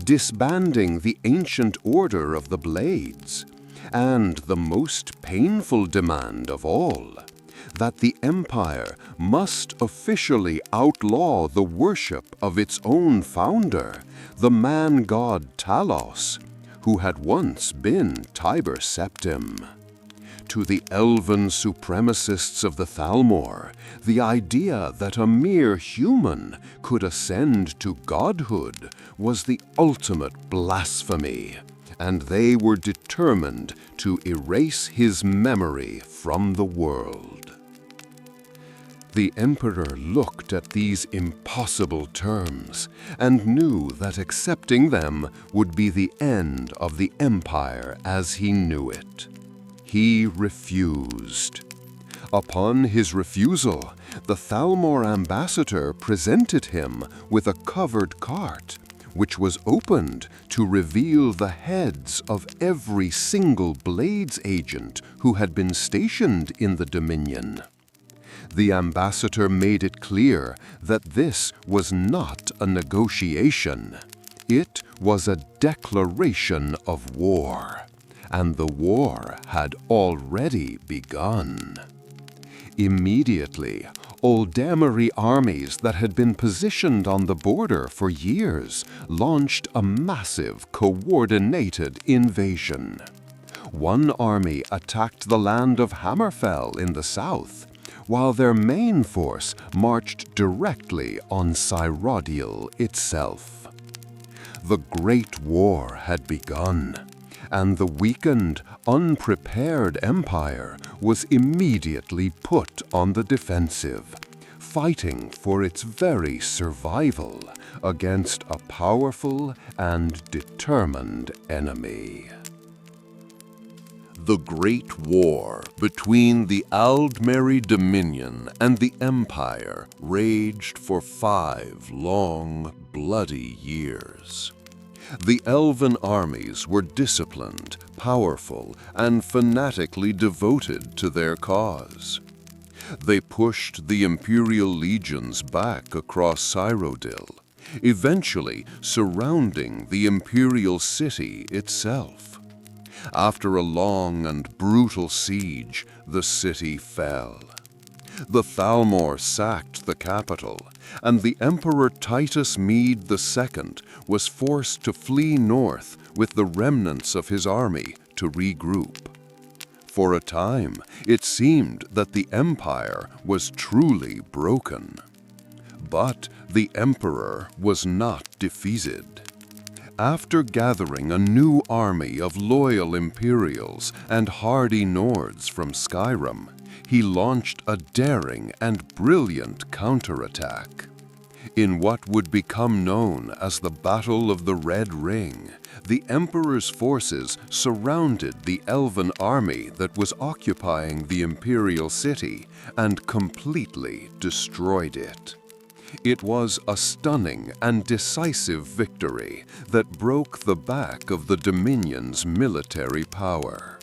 disbanding the ancient Order of the Blades, and the most painful demand of all, that the Empire must officially outlaw the worship of its own founder, the man-god Talos, who had once been Tiber Septim. To the elven supremacists of the Thalmor, the idea that a mere human could ascend to godhood was the ultimate blasphemy, and they were determined to erase his memory from the world. The Emperor looked at these impossible terms and knew that accepting them would be the end of the Empire as he knew it. He refused. Upon his refusal, the Thalmor ambassador presented him with a covered cart, which was opened to reveal the heads of every single Blades agent who had been stationed in the Dominion. The ambassador made it clear that this was not a negotiation. It was a declaration of war, and the war had already begun. Immediately, Dwemer armies that had been positioned on the border for years launched a massive, coordinated invasion. One army attacked the land of Hammerfell in the south, while their main force marched directly on Cyrodiil itself. The Great War had begun, and the weakened, unprepared empire was immediately put on the defensive, fighting for its very survival against a powerful and determined enemy. The Great War between the Aldmeri Dominion and the Empire raged for 5 long, bloody years. The elven armies were disciplined, powerful, and fanatically devoted to their cause. They pushed the Imperial legions back across Cyrodiil, eventually surrounding the Imperial city itself. After a long and brutal siege, the city fell. The Thalmor sacked the capital, and the Emperor Titus Mede II was forced to flee north with the remnants of his army to regroup. For a time, it seemed that the empire was truly broken. But the emperor was not defeated. After gathering a new army of loyal Imperials and hardy Nords from Skyrim, he launched a daring and brilliant counterattack. In what would become known as the Battle of the Red Ring, the Emperor's forces surrounded the elven army that was occupying the Imperial city and completely destroyed it. It was a stunning and decisive victory that broke the back of the Dominion's military power.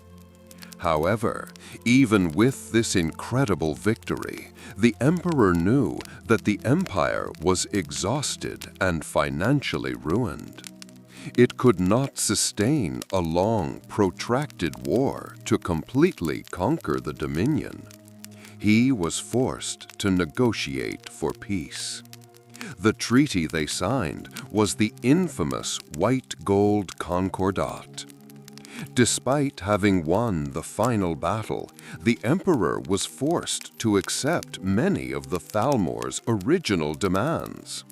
However, even with this incredible victory, the Emperor knew that the Empire was exhausted and financially ruined. It could not sustain a long, protracted war to completely conquer the Dominion. He was forced to negotiate for peace. The treaty they signed was the infamous White Gold Concordat. Despite having won the final battle, the Emperor was forced to accept many of the Thalmor's original demands.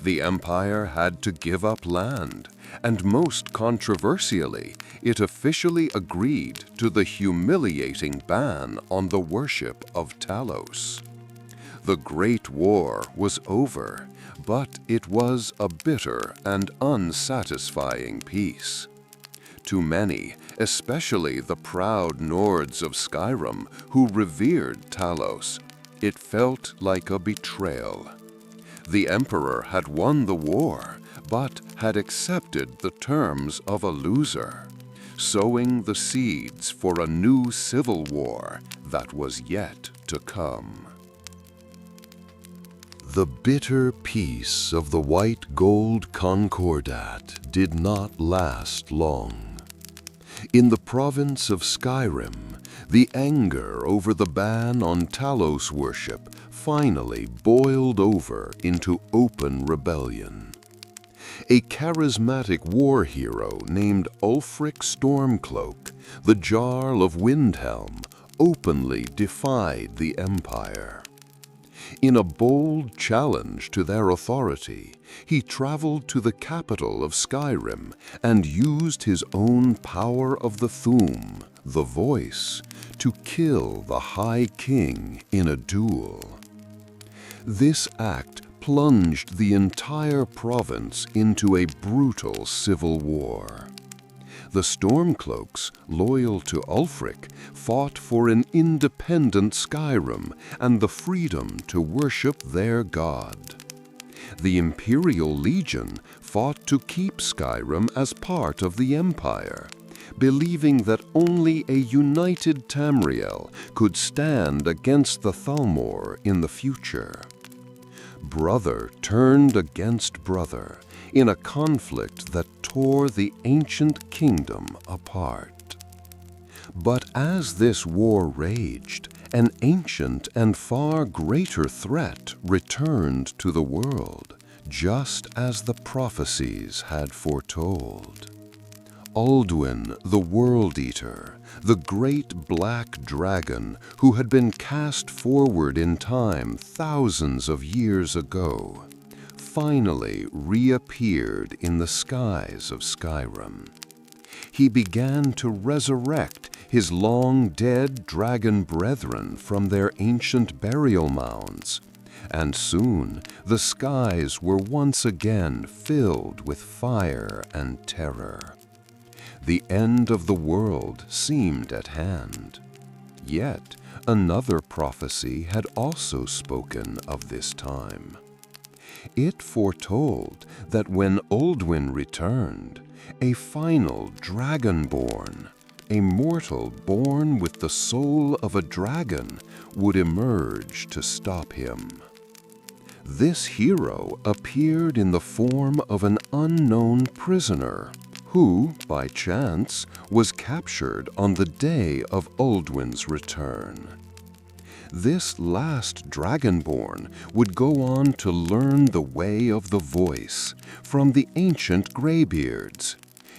The Empire had to give up land, and most controversially, it officially agreed to the humiliating ban on the worship of Talos. The Great War was over, but it was a bitter and unsatisfying peace. To many, especially the proud Nords of Skyrim who revered Talos, it felt like a betrayal. The Emperor had won the war, but had accepted the terms of a loser, sowing the seeds for a new civil war that was yet to come. The bitter peace of the White Gold Concordat did not last long. In the province of Skyrim, the anger over the ban on Talos worship finally boiled over into open rebellion. A charismatic war hero named Ulfric Stormcloak, the Jarl of Windhelm, openly defied the Empire. In a bold challenge to their authority, he traveled to the capital of Skyrim and used his own power of the Thu'um, the voice, to kill the High King in a duel. This act plunged the entire province into a brutal civil war. The Stormcloaks, loyal to Ulfric, fought for an independent Skyrim and the freedom to worship their god. The Imperial Legion fought to keep Skyrim as part of the Empire, believing that only a united Tamriel could stand against the Thalmor in the future. Brother turned against brother in a conflict that tore the ancient kingdom apart. But as this war raged, an ancient and far greater threat returned to the world, just as the prophecies had foretold. Alduin, the World Eater, the great black dragon who had been cast forward in time thousands of years ago, finally reappeared in the skies of Skyrim. He began to resurrect his long-dead dragon brethren from their ancient burial mounds, and soon the skies were once again filled with fire and terror. The end of the world seemed at hand. Yet another prophecy had also spoken of this time. It foretold that when Alduin returned, a final Dragonborn, a mortal born with the soul of a dragon, would emerge to stop him. This hero appeared in the form of an unknown prisoner, who, by chance, was captured on the day of Alduin's return. This last Dragonborn would go on to learn the way of the voice from the ancient Greybeards,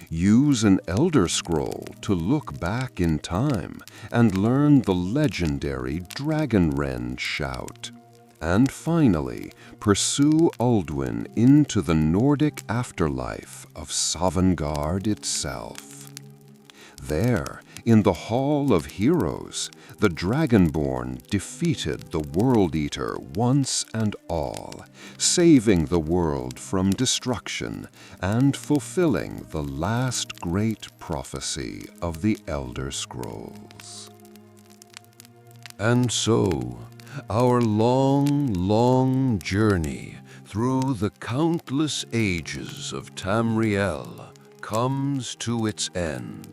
use an Elder Scroll to look back in time and learn the legendary Dragonrend shout, and finally pursue Alduin into the Nordic afterlife of Sovngarde itself. There, in the Hall of Heroes, the Dragonborn defeated the World Eater once and all, saving the world from destruction and fulfilling the last great prophecy of the Elder Scrolls. And so, our long, long journey through the countless ages of Tamriel comes to its end.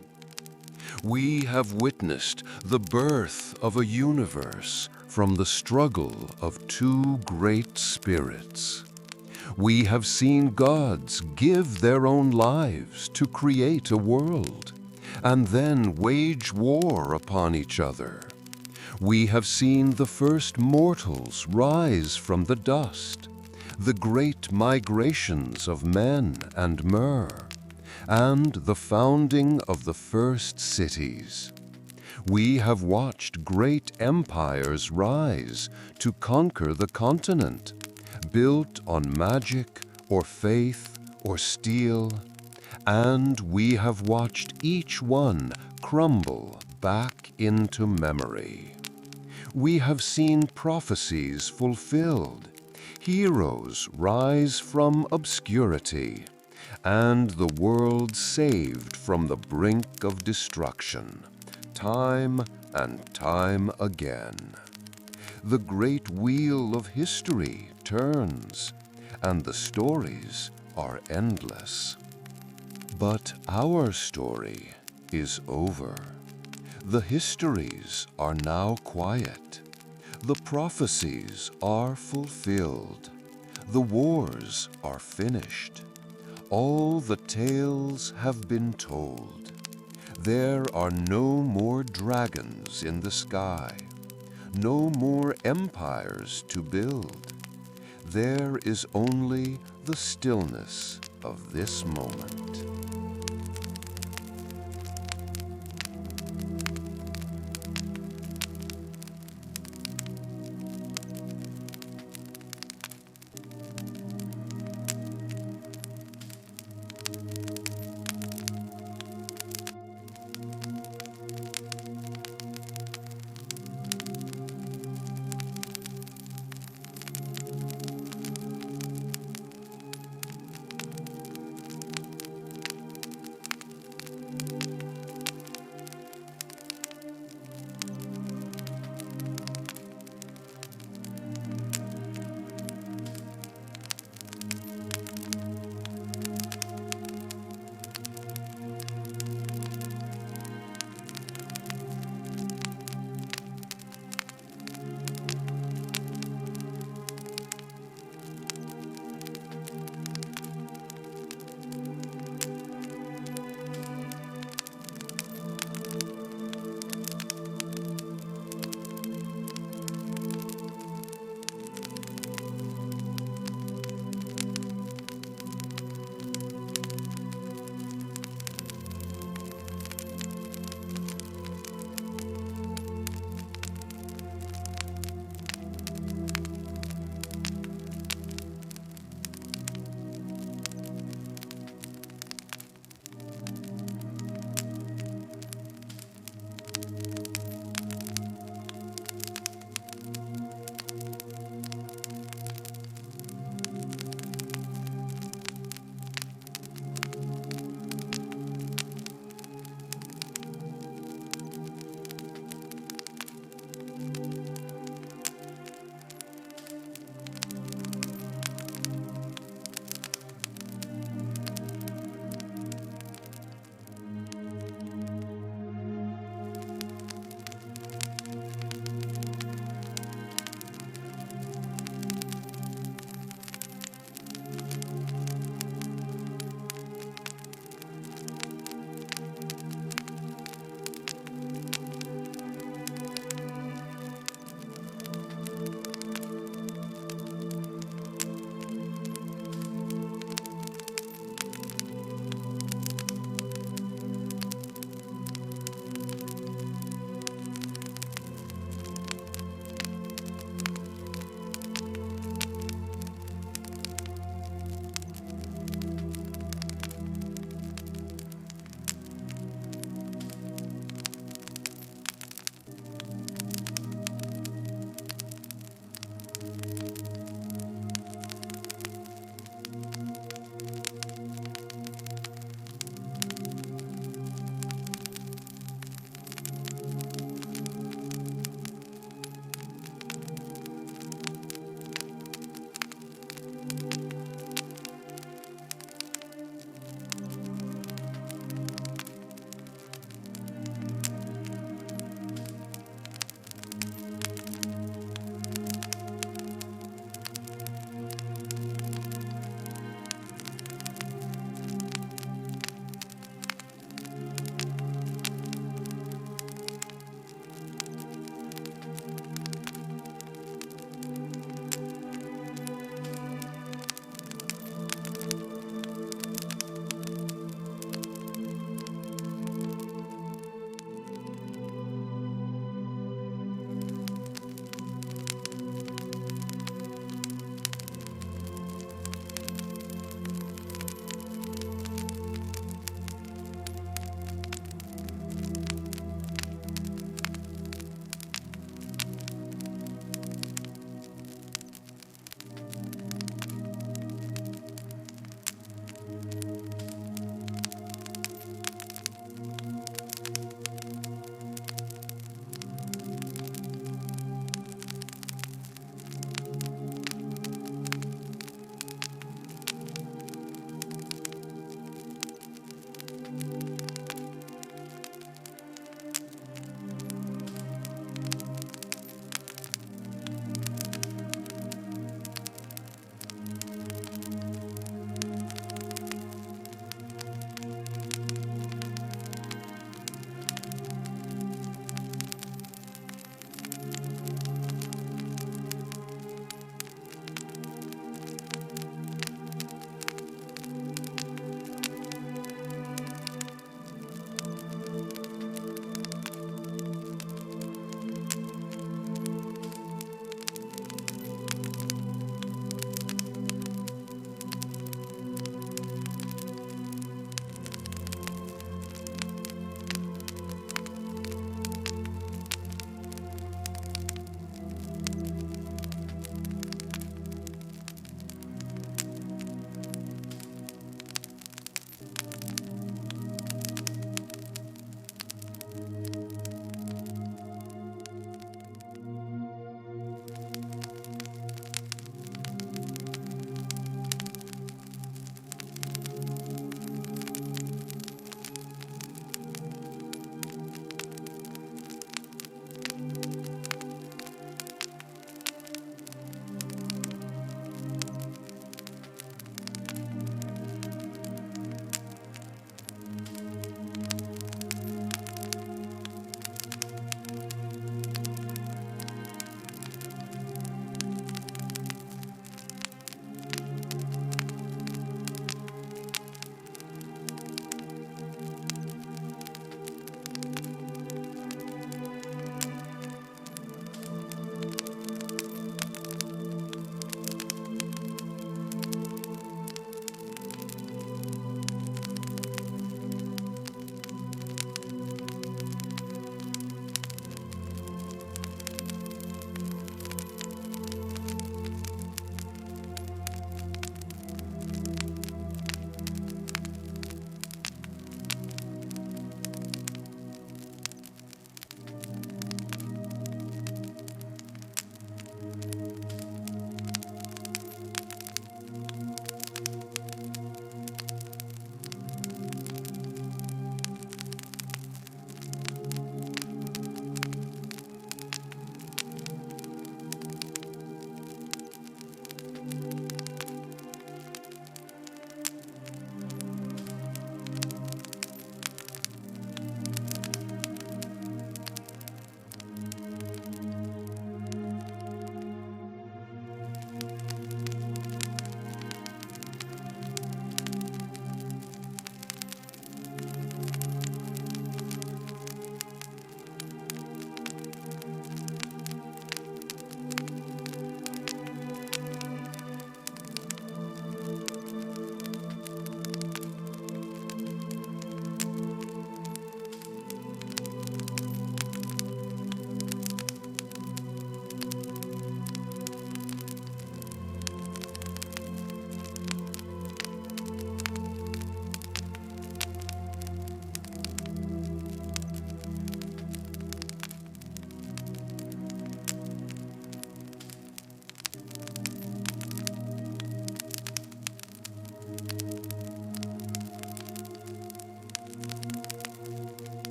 We have witnessed the birth of a universe from the struggle of two great spirits. We have seen gods give their own lives to create a world, and then wage war upon each other. We have seen the first mortals rise from the dust, the great migrations of Men and Mer, and the founding of the first cities. We have watched great empires rise to conquer the continent, built on magic or faith or steel, and we have watched each one crumble back into memory. We have seen prophecies fulfilled, heroes rise from obscurity, and the world saved from the brink of destruction, time and time again. The great wheel of history turns, and the stories are endless. But our story is over. The histories are now quiet. The prophecies are fulfilled. The wars are finished. All the tales have been told. There are no more dragons in the sky, no more empires to build. There is only the stillness of this moment.